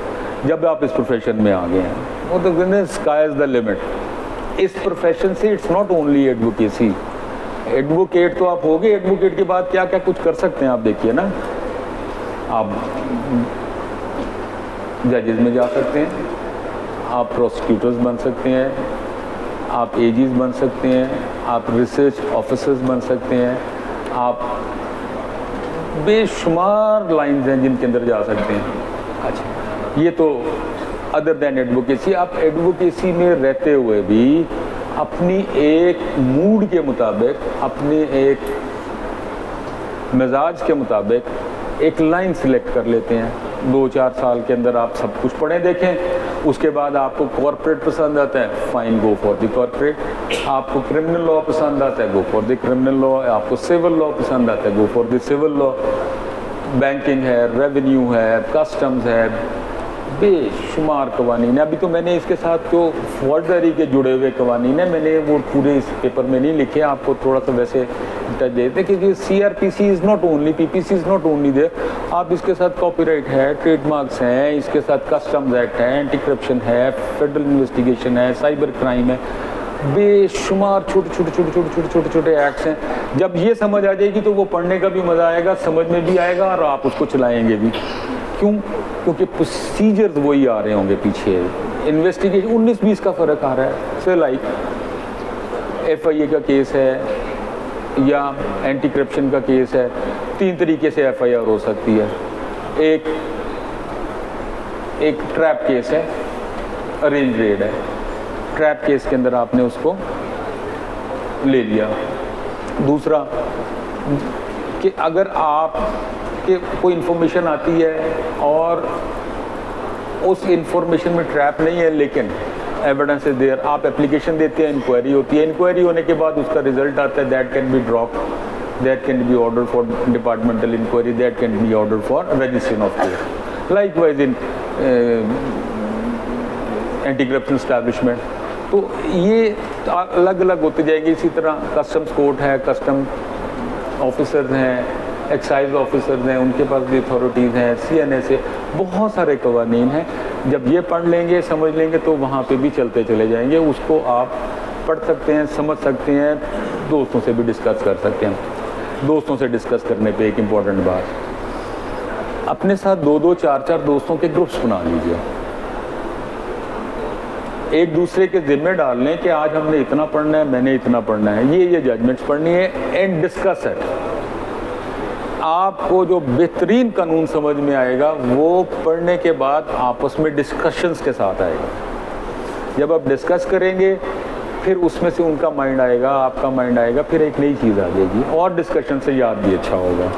जब आप इस प्रोफेशन में आ गए हैं वो तो स्काई इज़ द लिमिट। इस प्रोफेशन से it's not only advocacy. Advocate तो आप हो गए, एडवोकेट के बाद क्या क्या कुछ कर सकते हैं आप देखिए ना। आप जजेस में जा सकते हैं, आप प्रोसिक्यूटर्स बन सकते हैं, आप एजीज बन सकते हैं, आप रिसर्च ऑफिसर्स बन सकते हैं, आप बेशुमार लाइन्स हैं जिनके अंदर जा सकते हैं। अच्छा, ये तो अदर देन एडवोकेसी। आप एडवोकेसी में रहते हुए भी अपनी एक मूड के मुताबिक, अपने एक मिजाज के मुताबिक एक लाइन सिलेक्ट कर लेते हैं। 2-4 साल के अंदर आप सब कुछ पढ़ें देखें, उसके बाद आपको कॉर्पोरेट पसंद आता है, fine, go for the corporate. आपको क्रिमिनल लॉ पसंद आता है, go for the criminal law. आपको सिविल लॉ पसंद आता है, go for the civil law. Banking है, रेवेन्यू है, कस्टम्स है, बेशुमार कवानीन है। अभी तो मैंने इसके साथ जो फौजदारी के जुड़े हुए कवानीन है, मैंने वो पूरे इस पेपर में नहीं लिखे, आपको थोड़ा सा वैसे टच देते कि CRPC is not only, PPC is not only there. आप इसके साथ कॉपीराइट है, ट्रेडमार्क्स हैं, इसके साथ कस्टम्स एक्ट है, एंटी करप्शन है, फेडरल इन्वेस्टिगेशन है, साइबर क्राइम है, बेशुमार छोटे एक्ट्स हैं। जब ये समझ आ जाएगी तो वो पढ़ने का भी मज़ा आएगा, समझ में भी आएगा और आप उसको चलाएंगे भी। क्यों? क्योंकि प्रोसीजर्स वही आ रहे होंगे पीछे। इन्वेस्टिगेशन 19-20 का फ़र्क आ रहा है। से लाइक FIA का केस है या एंटी करप्शन का केस है, 3 तरीके से FIR हो सकती है। एक ट्रैप केस है, अरेंज रेड है। ट्रैप केस के अंदर आपने उसको ले लिया। दूसरा कि अगर आप कि कोई इन्फॉर्मेशन आती है और उस इंफॉर्मेशन में ट्रैप नहीं है लेकिन एविडेंस इज देयर, आप एप्लीकेशन देते हैं, इंक्वायरी होती है, इंक्वायरी होने के बाद उसका रिजल्ट आता है, that can be drop, that can be order for departmental inquiry, that can be order for registration of case. Likewise in anti corruption establishment. तो ये अलग अलग होते जाएंगे। इसी तरह कस्टम्स कोर्ट है, कस्टम ऑफिसर्स हैं, एक्साइज ऑफिसर्स हैं, उनके पास भी अथॉरिटीज़ हैं, CNA से बहुत सारे कवानीन हैं। जब ये पढ़ लेंगे, समझ लेंगे तो वहाँ पे भी चलते चले जाएंगे। उसको आप पढ़ सकते हैं, समझ सकते हैं, दोस्तों से भी डिस्कस कर सकते हैं। दोस्तों से डिस्कस करने पे एक इम्पॉर्टेंट बात, अपने साथ 2-2, 4-4 दोस्तों के ग्रुप्स बना लीजिए। एक दूसरे के जिम्मे डाल लें कि आज हमने इतना पढ़ना है, मैंने इतना पढ़ना है, ये जजमेंट्स पढ़नी है, एंड डिस्कस इट। आपको जो बेहतरीन कानून समझ में आएगा वो पढ़ने के बाद आपस में डिस्कशंस के साथ आएगा। जब आप डिस्कस करेंगे फिर उसमें से उनका माइंड आएगा, आपका माइंड आएगा, फिर एक नई चीज़ आ जाएगी और डिस्कशन से याद भी अच्छा होगा।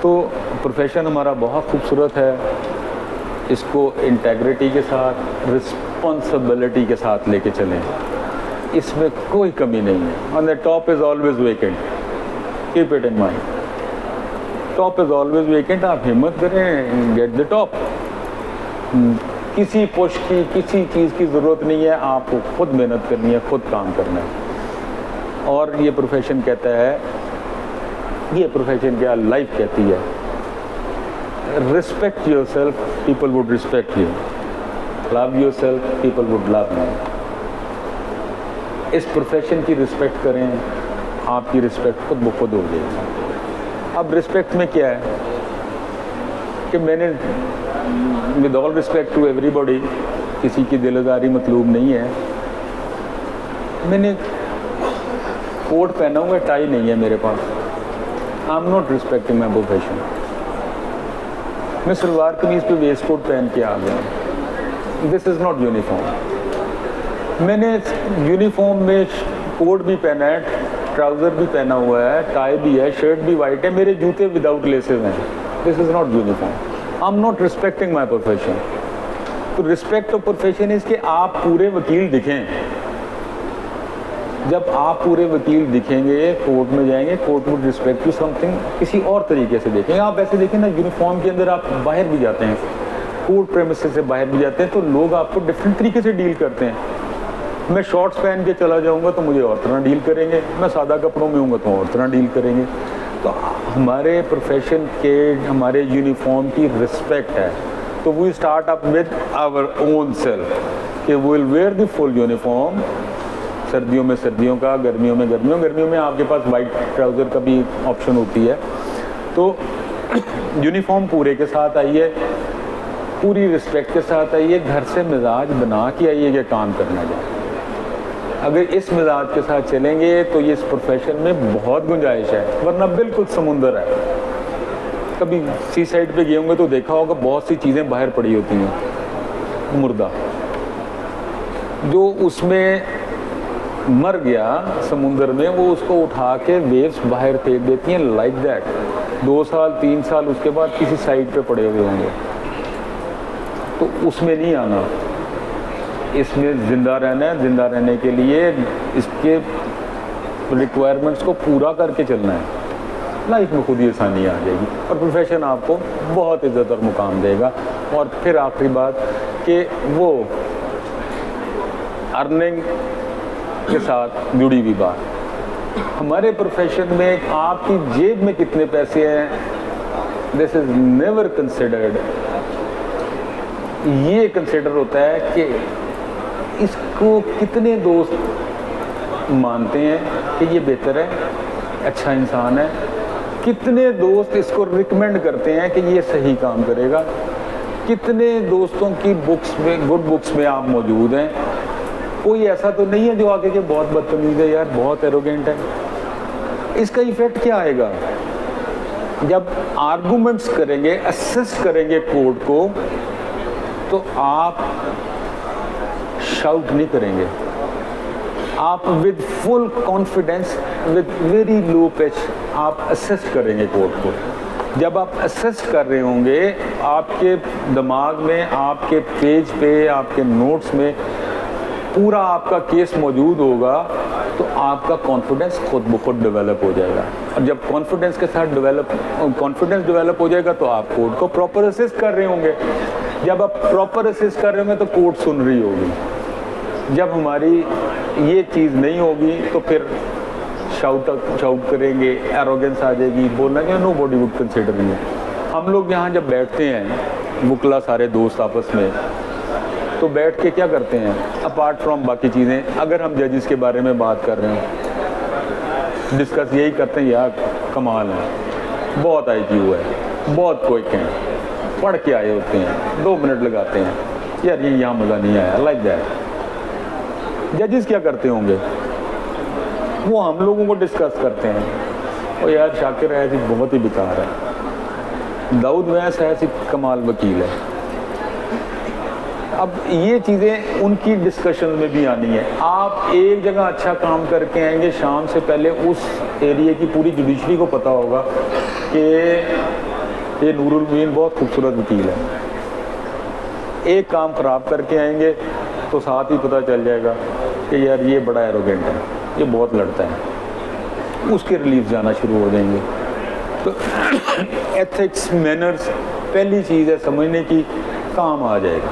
तो प्रोफेशन हमारा बहुत खूबसूरत है, इसको इंटेग्रिटी के साथ, रिस्पॉन्सिबिलिटी के साथ लेके चलें, इसमें कोई कमी नहीं है। On the top is always vacant, keep it in mind, top is always vacant. आप हिम्मत करें, गेट द टॉप। किसी पुश की, किसी चीज़ की ज़रूरत नहीं है, आपको खुद मेहनत करनी है, खुद काम करना है। और ये प्रोफेशन कहता है, ये प्रोफेशन क्या लाइफ कहती है, respect your self, people would respect you, love your self, people would love you. इस प्रोफेशन की रिस्पेक्ट करें, आपकी रिस्पेक्ट खुद ब खुद हो जाएगी। अब रिस्पेक्ट में क्या है कि मैंने with all respect to everybody, किसी की दिलदारी मतलूब नहीं है, मैंने कोट पहना हुआ, टाई नहीं है मेरे पास। I am not respecting my profession. मैं सलवार कमीज पे वेस्ट कोट पहन के आ गया, दिस इज़ नॉट यूनिफॉर्म। मैंने यूनिफॉर्म में कोट भी पहना है, ट्राउज़र भी पहना हुआ है, टाई भी है, शर्ट भी वाइट है, मेरे जूते विदाउट लेसेस हैं, this is not uniform. I am not respecting my profession. तो रिस्पेक्ट ऑफ प्रोफेशन इज़ कि आप पूरे वकील दिखें। जब आप पूरे वकील दिखेंगे, कोर्ट में जाएंगे, court would respect you something, किसी और तरीके से देखेंगे। आप ऐसे देखें ना, यूनिफॉर्म के अंदर आप बाहर भी जाते हैं, कोर्ट प्रेमिसेस से बाहर भी जाते हैं, तो लोग आपको डिफरेंट तरीके से डील करते हैं। मैं शॉर्ट्स पहन के चला जाऊंगा तो मुझे और तरह डील करेंगे, मैं सादा कपड़ों में हूँगा तो और तरह डील करेंगे। तो हमारे प्रोफेशन के, हमारे यूनिफॉर्म की रिस्पेक्ट है। तो we start up with our own self कि we will wear the full uniform. सर्दियों में सर्दियों का, गर्मियों में गर्मियों में आपके पास वाइट ट्राउज़र का भी ऑप्शन होती है। तो यूनिफॉर्म पूरे के साथ आइए, पूरी रिस्पेक्ट के साथ आइए, घर से मिजाज बना के आइए कि काम करना जाए। अगर इस मिजाज के साथ चलेंगे तो ये इस प्रोफेशन में बहुत गुंजाइश है, वरना बिल्कुल समुंदर है। कभी सी साइड पे गए होंगे तो देखा होगा बहुत सी चीज़ें बाहर पड़ी होती हैं, मुर्दा जो उसमें मर गया समुंदर में, वो उसको उठा के वेव्स बाहर फेंक देती हैं, लाइक दैट। 2 साल 3 साल उसके बाद किसी साइड पे पड़े हुए होंगे। तो उसमें नहीं आना, इसमें ज़िंदा रहना है। ज़िंदा रहने के लिए इसके रिक्वायरमेंट्स को पूरा करके चलना है, लाइफ में खुद ही आसानी आ जाएगी और प्रोफेशन आपको बहुत इज़्ज़त और मुकाम देगा। और फिर आखिरी बात कि वो अर्निंग के साथ जुड़ी हुई बात, हमारे प्रोफेशन में आपकी जेब में कितने पैसे हैं, दिस इज़ नेवर कंसिडर्ड। ये कंसिडर होता है कि इसको कितने दोस्त मानते हैं कि ये बेहतर है, अच्छा इंसान है, कितने दोस्त इसको रिकमेंड करते हैं कि ये सही काम करेगा, कितने दोस्तों की बुक्स में, गुड बुक्स में आप मौजूद हैं। कोई ऐसा तो नहीं है जो आगे के बहुत बदतमीज़ है यार, बहुत एरोगेंट है। इसका इफेक्ट क्या आएगा? जब आर्गूमेंट्स करेंगे, असेस करेंगे कोर्ट को, तो आप शाउट नहीं करेंगे, आप with full confidence, with very low pitch आप असेस करेंगे कोर्ट को। जब आप असेस कर रहे होंगे, आपके दिमाग में, आपके पेज पे, आपके नोट्स में पूरा आपका केस मौजूद होगा, तो आपका कॉन्फिडेंस खुद ब खुद डेवलप हो जाएगा। और जब कॉन्फिडेंस के साथ कॉन्फिडेंस डेवलप हो जाएगा तो आप कोर्ट को प्रॉपर असेस कर रहे होंगे। जब आप प्रॉपर असेस कर रहे होंगे तो कोर्ट सुन रही होगी। जब हमारी ये चीज़ नहीं होगी तो फिर शाउट करेंगे, एरोगेंस आ जाएगी, बोलना कि nobody would consider you. हम लोग यहाँ जब बैठते हैं मुकला सारे दोस्त आपस में, तो बैठ के क्या करते हैं, अपार्ट फ्रॉम बाकी चीज़ें, अगर हम जजेस के बारे में बात कर रहे हैं, डिस्कस यही करते हैं, यार कमाल है, बहुत IQ है, बहुत क्विक हैं, पढ़ के आए होते हैं, 2 मिनट लगाते हैं, यार ये यहाँ मज़ा नहीं आया, लाइक दैट। जजेस क्या करते होंगे, वो हम लोगों को डिस्कस करते हैं और यार शाकिर है बहुत ही बेकार है, दाऊद वैस है कमाल वकील है। अब ये चीज़ें उनकी डिस्कशन में भी आनी है। आप एक जगह अच्छा काम करके आएंगे, शाम से पहले उस एरिया की पूरी जुडिशरी को पता होगा कि ये नूरुल मीन बहुत खूबसूरत वकील है। एक काम ख़राब करके आएंगे तो साथ ही पता चल जाएगा कि यार ये बड़ा एरोगेंट है, ये बहुत लड़ता है, उसके रिलीफ जाना शुरू हो जाएंगे। तो एथिक्स मैनर्स पहली चीज़ है समझने की, काम आ जाएगा।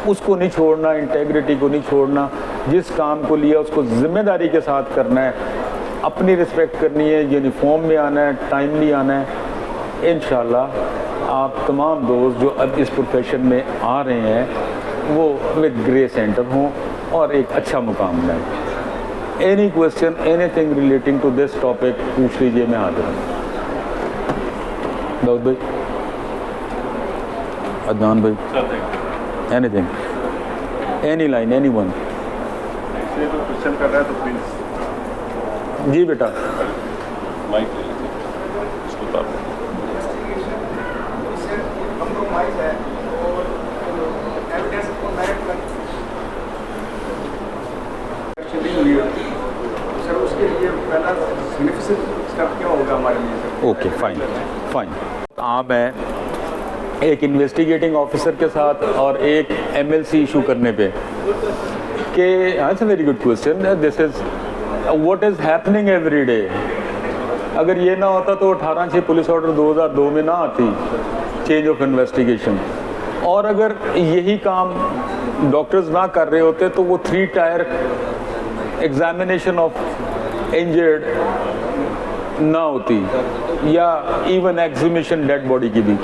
उसको नहीं छोड़ना, इंटेग्रिटी को नहीं छोड़ना, जिस काम को लिया उसको जिम्मेदारी के साथ करना है, अपनी रिस्पेक्ट करनी है, यूनिफॉर्म में आना है, टाइमली आना है। इंशाल्लाह आप तमाम दोस्त जो अब इस प्रोफेशन में आ रहे हैं वो विद ग्रे सेंटर हों और एक अच्छा मुकाम बनाएं। Any question, anything relating to this topic पूछ लीजिए, मैं हाजिर हूँ। दाऊद भाई, अदनान भाई, anything, any line, anyone. इसलिए तो क्वेश्चन कर रहा है तो प्लीज जी बेटा, माइक ले लीजिए, इसको उतार दो। कंप्रोमाइज है और एविडेंस को मेरिट पर एक्चुअली हुई होती है सर, उसके लिए पहला सिग्निफिकेंट स्टेप क्या होगा हमारे लिए सर? Okay fine fine. आप हैं एक इन्वेस्टिगेटिंग ऑफिसर के साथ और एक एमएलसी इशू करने पे कि that's a very good question, this is what is happening every day. अगर ये ना होता तो 18/6 पुलिस ऑर्डर 2002 में ना आती, चेंज ऑफ इन्वेस्टिगेशन। और अगर यही काम डॉक्टर्स ना कर रहे होते तो वो 3 टायर एग्जामिनेशन ऑफ इंजर्ड ना होती, या इवन एक्सहिबिशन डेड बॉडी की भी।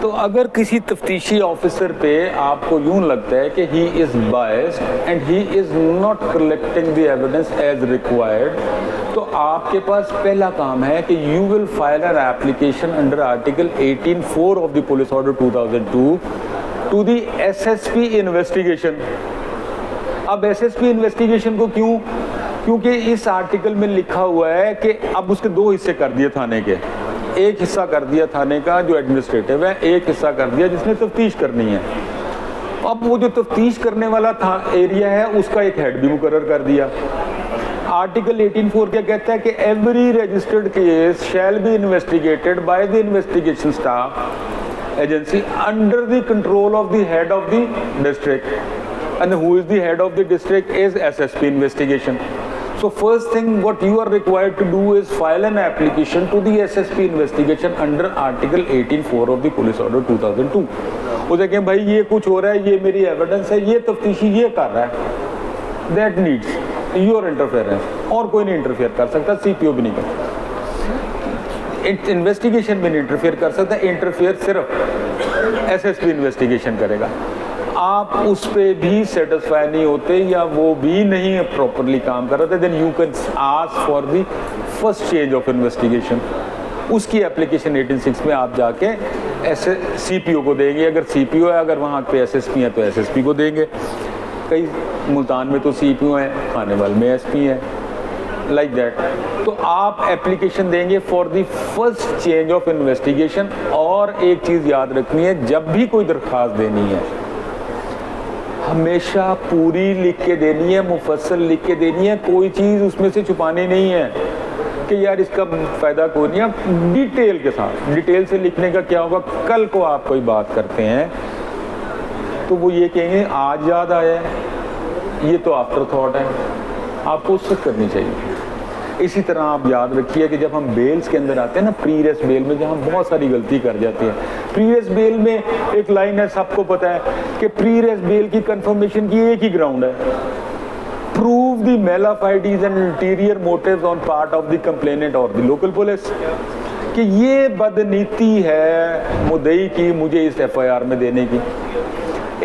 तो अगर किसी तफ्तीशी ऑफिसर पे आपको यूं लगता है कि he is biased and he is not collecting the evidence as required, तो आपके पास पहला काम है कि you will file an application under article 18(4) of the police order 2002 to the SSP investigation. अब एसएसपी इन्वेस्टिगेशन को क्यों? क्योंकि इस आर्टिकल में लिखा हुआ है कि अब उसके 2 हिस्से कर दिए थाने के। एक हिस्सा कर दिया थाने का जो एडमिनिस्ट्रेटिव है, एक हिस्सा कर दिया जिसने तफ्तीश करनी है। अब वो जो तफ्तीश करने वाला था एरिया है उसका एक हेड भी मुकर्रर कर दिया। आर्टिकल 18(4) क्या कहता है कि every registered case shall be investigated by the investigation staff agency under the control of the head of the district, and who is the head of the district is SSP investigation. So first thing what you are required to do is file an application to the SSP investigation under article 18(4) of the police order 2002. उसे कहें भाई ये कुछ हो रहा है, ये मेरी एविडेंस है, ये तफ्तीशी ये कर रहा है, that needs your interference, और कोई नहीं इंटरफेयर कर सकता, CPO भी नहीं कर सकता, इन्वेस्टिगेशन में नहीं इंटरफेयर कर सकता, इंटरफेयर सिर्फ SSP इन्वेस्टिगेशन करेगा। आप उस पर भी सेटिस्फाई नहीं होते या वो भी नहीं प्रॉपरली काम कर रहे थे, then you can ask for the first change of investigation. उसकी एप्लीकेशन 18(6) में आप जाके ऐसे CPO को देंगे। अगर CPO है, अगर वहाँ पे SSP है तो SSP को देंगे। कई मुल्तान में तो CPO हैं, खानेवाल में SP हैं, लाइक दैट। तो आप एप्लीकेशन देंगे for the first change of investigation. और एक चीज़ याद रखनी है, जब भी कोई दरख्वास्त देनी है हमेशा पूरी लिख के देनी है, मुफस्सल लिख के देनी है, कोई चीज़ उसमें से छुपानी नहीं है कि यार इसका फ़ायदा कोई नहीं है। डिटेल के साथ, डिटेल से लिखने का क्या होगा, कल को आप कोई बात करते हैं तो वो ये कहेंगे आज याद आया है, ये तो आफ्टर थॉट है, आपको उससे करनी चाहिए। इसी तरह आप याद रखिए कि जब हम बेल्स के अंदर आते हैं ना, प्री रेस्ट बेल में जहाँ बहुत सारी गलती कर जाती है। प्री रेस्ट बेल में एक लाइन है, सबको पता है कि प्री रेस्ट बेल की कंफर्मेशन की एक ही ग्राउंड है, prove the malafides and ulterior motives on part of the complainant or the local police, कि ये बदनीति है मुद्दई की मुझे इस FIR में देने की।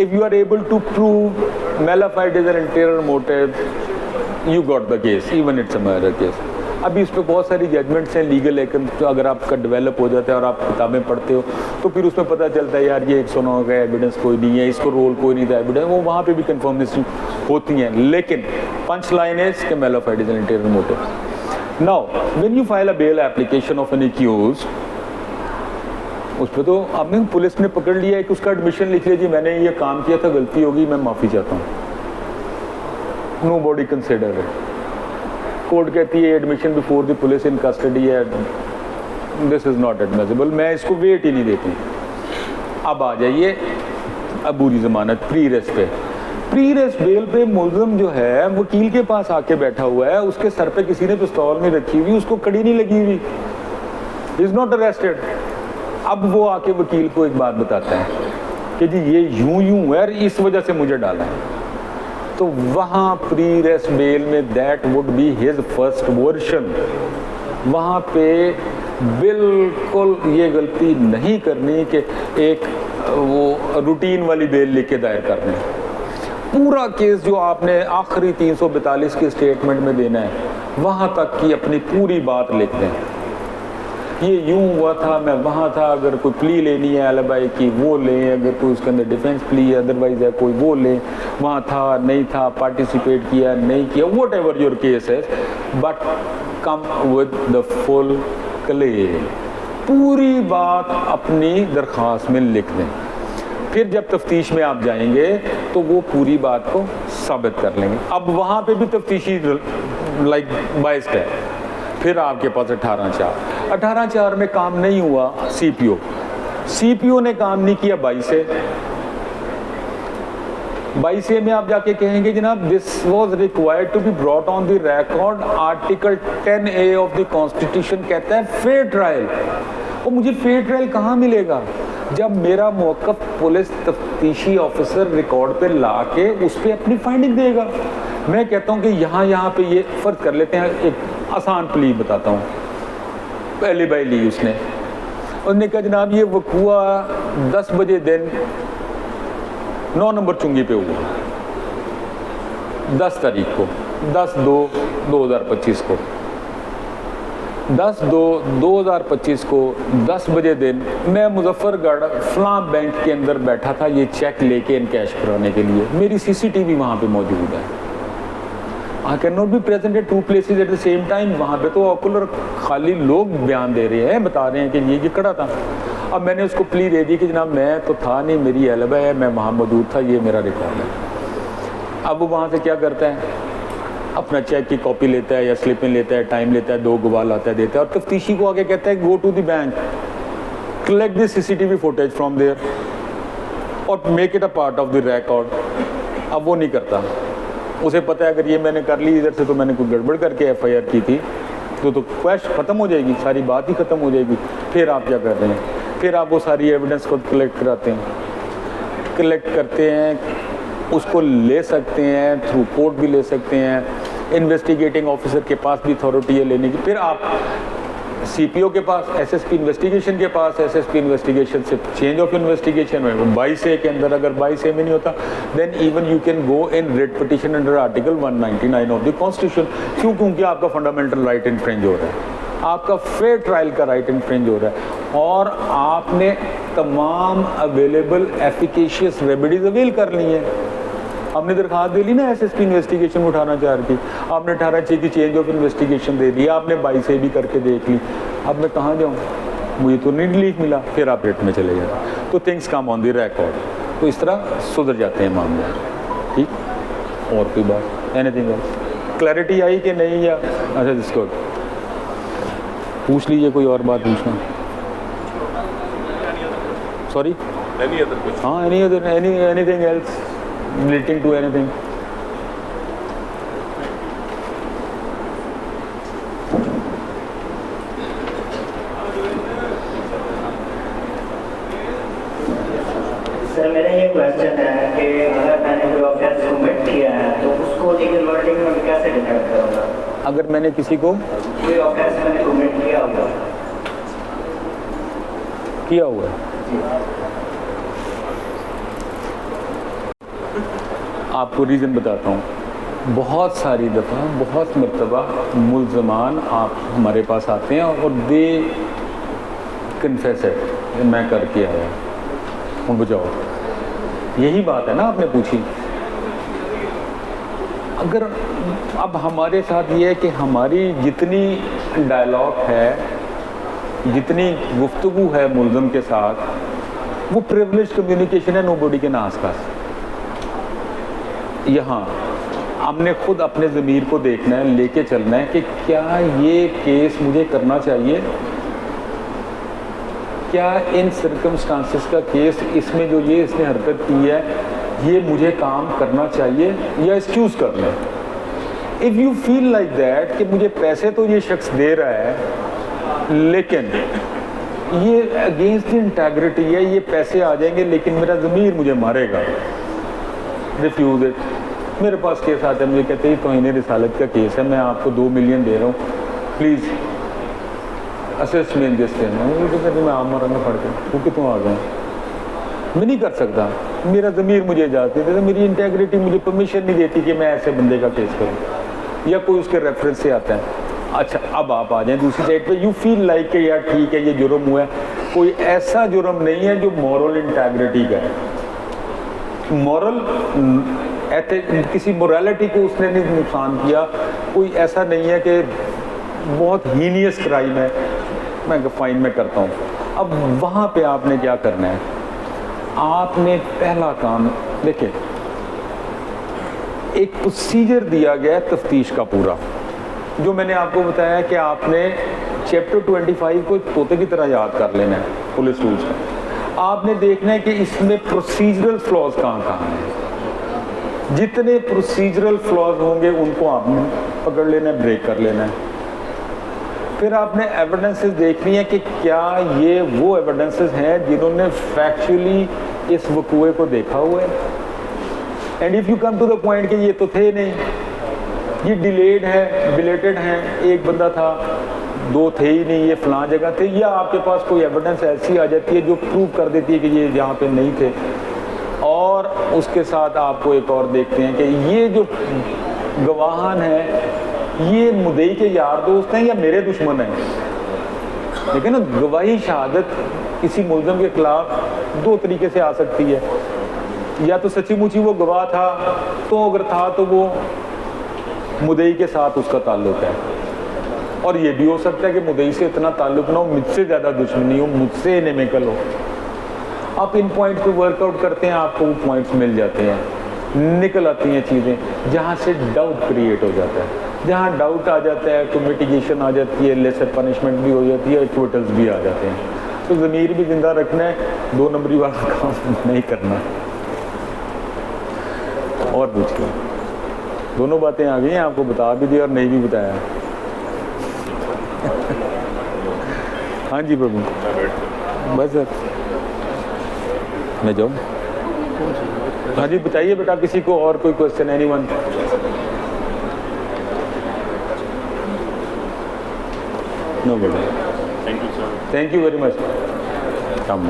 If you are able to prove malafides and ulterior motive, you got the case, even it's a murder case. अभी इस पे बहुत सारी जजमेंट्स हैं लीगल, लेकिन तो अगर आपका डेवलप हो जाता है और आप किताबें पढ़ते हो तो फिर उसमें पता चलता है यार ये 109 का एविडेंस कोई नहीं है, इसको रोल कोई नहीं था एविडेंस, वो वहाँ पे भी कंफर्मेशन होती हैं। लेकिन पंच लाइन है इसके malafides and ulterior motive. Now when you file a bail application of an accused, उस पर तो आपने पुलिस ने पकड़ लिया है कि उसका एडमिशन लिख लीजिए, मैंने ये काम किया था, गलती होगी, मैं माफ़ी चाहता हूँ। नो बॉडी कंसिडर है। कोर्ट कहती है admission before the police in custody है, दिस इज़ नॉट एडमिसिबल, मैं इसको वेट ही नहीं देती। अब आ जाइए अबूरी ज़मानत प्री रेस्ट पे। प्री रेस्ट बेल पे मुलज़म जो है वकील के पास आके बैठा हुआ है, उसके सर पे किसी ने पिस्तौल नहीं रखी हुई, उसको कड़ी नहीं लगी हुई, इज़ नॉट अरेस्टेड। अब वो आके वकील को एक बात बताता है कि जी ये यूं है और इस वजह से मुझे डाला है, तो वहाँ प्री रेस्ट बेल में that would be his first version. वहाँ पे बिल्कुल ये गलती नहीं करनी कि एक वो रूटीन वाली बेल लिख के दायर कर दें। पूरा केस जो आपने आखिरी 342 के स्टेटमेंट में देना है, वहाँ तक की अपनी पूरी बात लिख दें। ये यूं हुआ था, मैं वहाँ था, अगर कोई प्ली लेनी है एलिबाई की वो लें, अगर कोई उसके अंदर डिफेंस प्ली है अदरवाइज है कोई वो लें, वहाँ था नहीं था, पार्टिसिपेट किया नहीं किया, वट एवर योर केस है, but come with the full claim. पूरी बात अपनी दरख्वास्त में लिख दें। फिर जब तफ्तीश में आप जाएंगे तो वो पूरी बात को साबित कर लेंगे। अब वहाँ पे भी तफ्तीशी लाइक बाइस्ड है। फिर आपके पास 18/4 में काम नहीं हुआ, सीपीओ ने काम नहीं किया 22A में आप जाके कहेंगे जनाब this was required to be brought on the record, article 10A of the constitution कहता है फेयर ट्रायल। और मुझे फेयर ट्रायल कहाँ मिलेगा जब मेरा मौक़िफ़ पुलिस तफ्तीशी ऑफिसर रिकॉर्ड पे ला के उस पर अपनी फाइंडिंग देगा। मैं कहता हूँ कि यहाँ पे ये फ़र्ज कर लेते हैं, एक आसान प्ली बताता हूँ। पहली बाई ली उसने कहा जनाब ये वक़ूआ 10 बजे दिन 9 नंबर चुंगी पे हुआ, 10 तारीख को, 10/2/2025 को, 10/2/2025 को 10 बजे दिन मैं मुजफ्फरगढ़ फलां बैंक के अंदर बैठा था ये चेक लेके इनकैश कराने के लिए। मेरी CCTV वहाँ पे मौजूद है। I can not be present at 2 places at the same time. वहाँ पे तो ऑकुलर खाली लोग बयान दे रहे हैं, बता रहे हैं कि ये खड़ा था। अब मैंने उसको प्ली दे दी कि जनाब मैं तो था नहीं, मेरी एलिबा है, मैं वहाँ मौजूद था, ये मेरा रिकॉर्ड है। अब वो वहाँ से क्या करता है, अपना चेक की कॉपी लेता है या स्लिपें लेता है, टाइम लेता है, 2 गवाह लाता है, देता है और तफ्तीशी को आगे कहता है go to the bank, collect the CCTV footage from there और make it a part of the record. अब वो नहीं करता, उसे पता है अगर ये मैंने कर ली इधर से तो मैंने कुछ गड़बड़ करके FIR की थी तो क्वेश्चन ख़त्म हो जाएगी, सारी बात ही ख़त्म हो जाएगी। फिर आप क्या कर रहे हैं, फिर आप वो सारी एविडेंस को कलेक्ट कराते हैं, कलेक्ट करते हैं, उसको ले सकते हैं, थ्रू कोर्ट भी ले सकते हैं, इन्वेस्टिगेटिंग ऑफिसर के पास भी अथॉरिटी है लेने की, फिर आप CPO के पास, SSP इन्वेस्टिगेशन के पास, SSP इन्वेस्टिगेशन से चेंज ऑफ इन्वेस्टिगेशन में 22A के अंदर, अगर 22A में नहीं होता then even you can go in writ petition under article 199 of the constitution. क्यों? क्योंकि आपका फंडामेंटल राइट इन्फ्रिंज हो रहा है, आपका फेयर ट्रायल का राइट इन्फ्रिंज हो रहा है और आपने तमाम अवेलेबल एफिकेशियस रेमेडीज अवेल कर ली हैं। आपने दरखास्त दे ली ना SSP इन्वेस्टिगेशन 18/4 की, आपने 18/6 की चेंज ऑफ इन्वेस्टिगेशन दे दी, आपने 22A भी करके देख ली। अब मैं कहाँ जाऊँ, मुझे तो नहीं रिलीफ मिला, फिर आप रेट में चले जाए तो things come on the record. तो इस तरह सुधर जाते हैं मामले। ठीक, और कोई बात, एनीथिंग एल्स? क्लैरिटी आई कि नहीं? या अच्छा जिसको पूछ लीजिए, कोई और बात पूछना। सॉरी, हाँ, anything else relating to anything? Sir मेरा ये क्वेश्चन है कि अगर मैंने कोई ऑफेंस कमिट किया है तो उसको लीगल वर्डिंग में कैसे डिफाइन करूँगा? अगर मैंने किसी को कोई ऑफेंस मैंने कमिट किया हुआ है, आपको रीज़न बताता हूँ। बहुत सारी दफ़ा, बहुत मरतबा मुल्ज़मान आप हमारे पास आते हैं और दे कन्फेस है मैं करके आया हूँ, बचाओ। यही बात है ना आपने पूछी। अगर अब हमारे साथ ये है कि हमारी जितनी डायलॉग है, जितनी गुफ्तगू है मुल्ज़म के साथ, वो प्रिविलेज कम्युनिकेशन है, नोबडी के आसपास। यहाँ हमने खुद अपने ज़मीर को देखना है, लेके चलना है कि क्या ये केस मुझे करना चाहिए, क्या इन सर्कमस्टांसेस का केस, इसमें जो ये इसने हरकत की है, ये मुझे काम करना चाहिए या एक्सक्यूज़ कर लें। If you feel like that कि मुझे पैसे तो ये शख्स दे रहा है लेकिन ये अगेंस्ट इंटेग्रिटी है, ये पैसे आ जाएंगे लेकिन मेरा ज़मीर मुझे मारेगा, रिफ्यूज़ इट। मेरे पास केस आता है, मुझे कहते हैं तौहीन रिसालत का केस है, मैं आपको 2 मिलियन दे रहा हूँ, please assist me in this thing. मुझे कहते मैं आप मरना पड़ के क्योंकि तुम आ गए, मैं नहीं कर सकता, मेरा ज़मीर मुझे इजाज़त नहीं देता, मेरी इंटेग्रिटी मुझे परमिशन नहीं देती कि मैं ऐसे बंदे का केस करूँ या कोई उसके रेफरेंस से आता है। अच्छा, अब आप आ जाएं दूसरी साइड पे, यू फील लाइक कि यार ठीक है ये जुर्म हुआ है, कोई ऐसा जुर्म नहीं है जो मॉरल इंटेग्रिटी का है, मॉरल किसी मोरालिटी को उसने नहीं नुकसान किया, कोई ऐसा नहीं है कि बहुत हीनियस क्राइम है मैं फाइन में करता हूँ। अब वहाँ पे आपने क्या करना है, आपने पहला काम देखिए, एक प्रोसीजर दिया गया है तफ्तीश का पूरा, जो मैंने आपको बताया कि आपने चैप्टर 25 को तोते की तरह याद कर लेना है पुलिस रूल्स का। आपने देखना है कि इसमें प्रोसीजरल फ्लॉज कहाँ कहाँ हैं, जितने प्रोसीजरल फ्लॉज होंगे उनको आपने पकड़ लेना है, ब्रेक कर लेना है। फिर आपने एविडेंसेस देखनी है कि क्या ये वो एविडेंसेस हैं जिन्होंने फैक्चुअली इस वकूए को देखा हुआ है। And if you come to the point कि ये तो थे नहीं, ये डिलेड है, बिलेटेड हैं, एक बंदा था, 2 थे ही नहीं, ये फलां जगह थे, या आपके पास कोई एविडेंस ऐसी आ जाती है जो प्रूव कर देती है कि ये यहाँ पे नहीं थे, और उसके साथ आपको एक और देखते हैं कि ये जो गवाहान है ये मुद्दई के यार दोस्त हैं या मेरे दुश्मन हैं। देखिए ना, गवाही शहादत किसी मुल्ज़म के खिलाफ 2 तरीके से आ सकती है, या तो सच्ची मुची वो गवाह था, तो अगर था तो वो मुद्दई के साथ उसका ताल्लुक है, और ये भी हो सकता है कि मुद्दई से इतना ताल्लुक ना हो, मुझसे ज़्यादा दुश्मनी हो, मुझसे इनेमिकल हो। आप इन पॉइंट्स पे वर्कआउट करते हैं, आपको वो पॉइंट्स मिल जाते हैं, निकल आती हैं चीज़ें, जहाँ से डाउट क्रिएट हो जाता है। जहाँ डाउट आ जाता है तो मिटिगेशन आ जाती है, लेसर पनिशमेंट भी हो जाती है, एक्विटल्स भी आ जाते हैं। तो ज़मीर भी जिंदा रखना है, 2 नंबरी वाला काम नहीं करना। और पूछिए, दोनों बातें आ गई हैं, आपको बता भी दिया और नहीं भी बताया। हाँ जी प्रभु, बस सर मैं जाऊँ। हाँ जी बताइए बेटा, किसी को और कोई क्वेश्चन, एनीवन? नो बेटा, thank you sir. Thank you very much. काम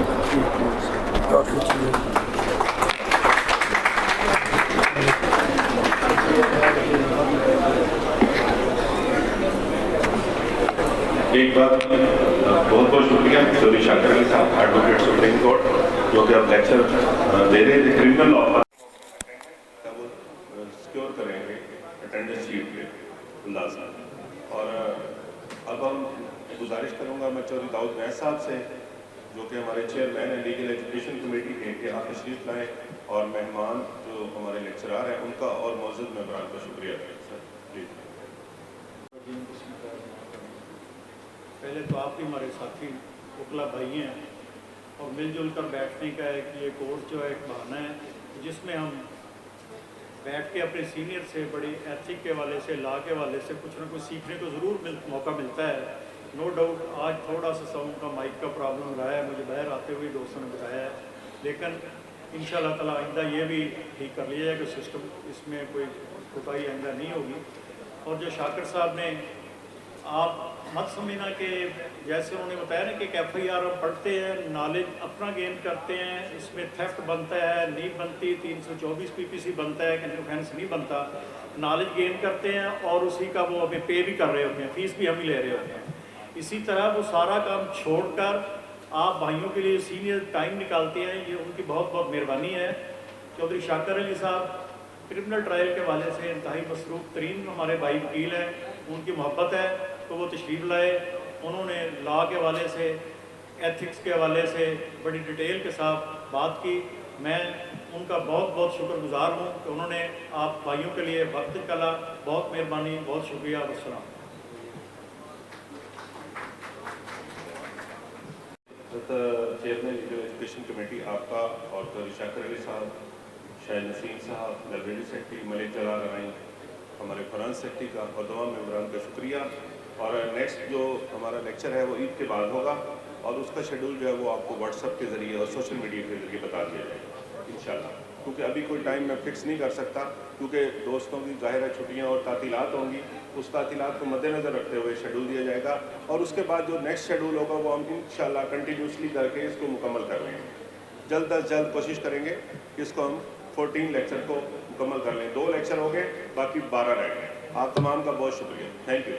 एक बार बहुत बहुत शुक्रिया चौधरी शाकिर अली साहब, एडवोकेट सुप्रीम कोर्ट, जो कि अब लेक्चर दे रहे थे क्रिमिनल लॉ पर, वो सिक्योर करेंगे अटेंडेंस शीट पे अंदाजा। और अब हम गुजारिश करूंगा मैं चौधरी दाऊद वैस साहब से, जो कि हमारे चेयरमैन हैं लीगल एजुकेशन कमेटी के आप तशरीफ लाएँ, और मेहमान जो हमारे लेक्चरार हैं उनका और मौजूद मेहमान का शुक्रिया सर। प्लीज़। पहले तो आप ही हमारे साथी वकला भाई हैं, और मिलजुल कर बैठने का एक ये कोर्स जो है एक बहाना है जिसमें हम बैठ के अपने सीनियर से, बड़ी एथिक के वाले से, लॉ के वाले से कुछ ना कुछ सीखने को ज़रूर मौका मिलता है। नो डाउट आज थोड़ा सा साउंड का, माइक का प्रॉब्लम रहा है, मुझे बाहर आते हुए दोस्तों ने बताया है, लेकिन इंशाल्लाह ताला आइंदा ये भी ठीक कर लिया जाएगा सिस्टम, इसमें कोई कोताही आइंदा नहीं होगी। और जो शाकिर साहब ने, आप मत समझना कि जैसे उन्होंने बताया ना कि FIR हम पढ़ते हैं, नॉलेज अपना गेन करते हैं, इसमें थेफ्ट बनता है नहीं बनती, 324 PPC बनता है, कैन ऑफेंस नहीं बनता, नॉलेज गेन करते हैं और उसी का वो हमें पे भी कर रहे होते हैं, फीस भी हम ही ले रहे होते हैं। इसी तरह वो सारा काम छोड़कर आप भाइयों के लिए सीनियर टाइम निकालते हैं, ये उनकी बहुत बहुत मेहरबानी है। चौधरी शाकिर अली साहब क्रिमिनल ट्रायल के हवाले से इंतहाई मसरूफ़ तरीन हमारे भाई वकील हैं, उनकी मोहब्बत है तो वो तशरीफ़ लाए। उन्होंने लॉ के हवाले से, एथिक्स के हवाले से बड़ी डिटेल के साथ बात की। मैं उनका बहुत बहुत शुक्रगुजार हूँ कि उन्होंने आप भाइयों के लिए वक्त निकाला। बहुत मेहरबानी, बहुत शुक्रिया। वस्सलाम। चेयरमैन एजुकेशन कमेटी आपका और शाकिर अली साहब, शाहिद नसीम साहब, लाइब्रेरी सेक्रेटरी मलिक जलाल रानी, हमारे फाइनेंस सेक्रेटरी का और तमाम मेम्बरान का शुक्रिया। और नेक्स्ट जो हमारा लेक्चर है वो ईद के बाद होगा और उसका शेड्यूल जो है वो आपको व्हाट्सएप के ज़रिए और सोशल मीडिया के ज़रिए बता दिया जाएगा इंशाल्लाह। क्योंकि अभी कोई टाइम मैं फिक्स नहीं कर सकता, क्योंकि दोस्तों की ज़ाहिर है छुट्टियाँ और तातीलात होंगी। उस तातीलात को मद्देनज़र रखते हुए शेड्यूल दिया जाएगा और उसके बाद जो नेक्स्ट शेड्यूल होगा वो हम इंशाल्लाह कंटिन्यूसली करके इसको मुकम्मल कर लेंगे। जल्द अज जल्द कोशिश करेंगे कि इसको हम 14 लेक्चर को मुकम्मल कर लें। 2 लेक्चर हो गए, बाकी 12 रह गए। आप तमाम का बहुत शुक्रिया। Thank you.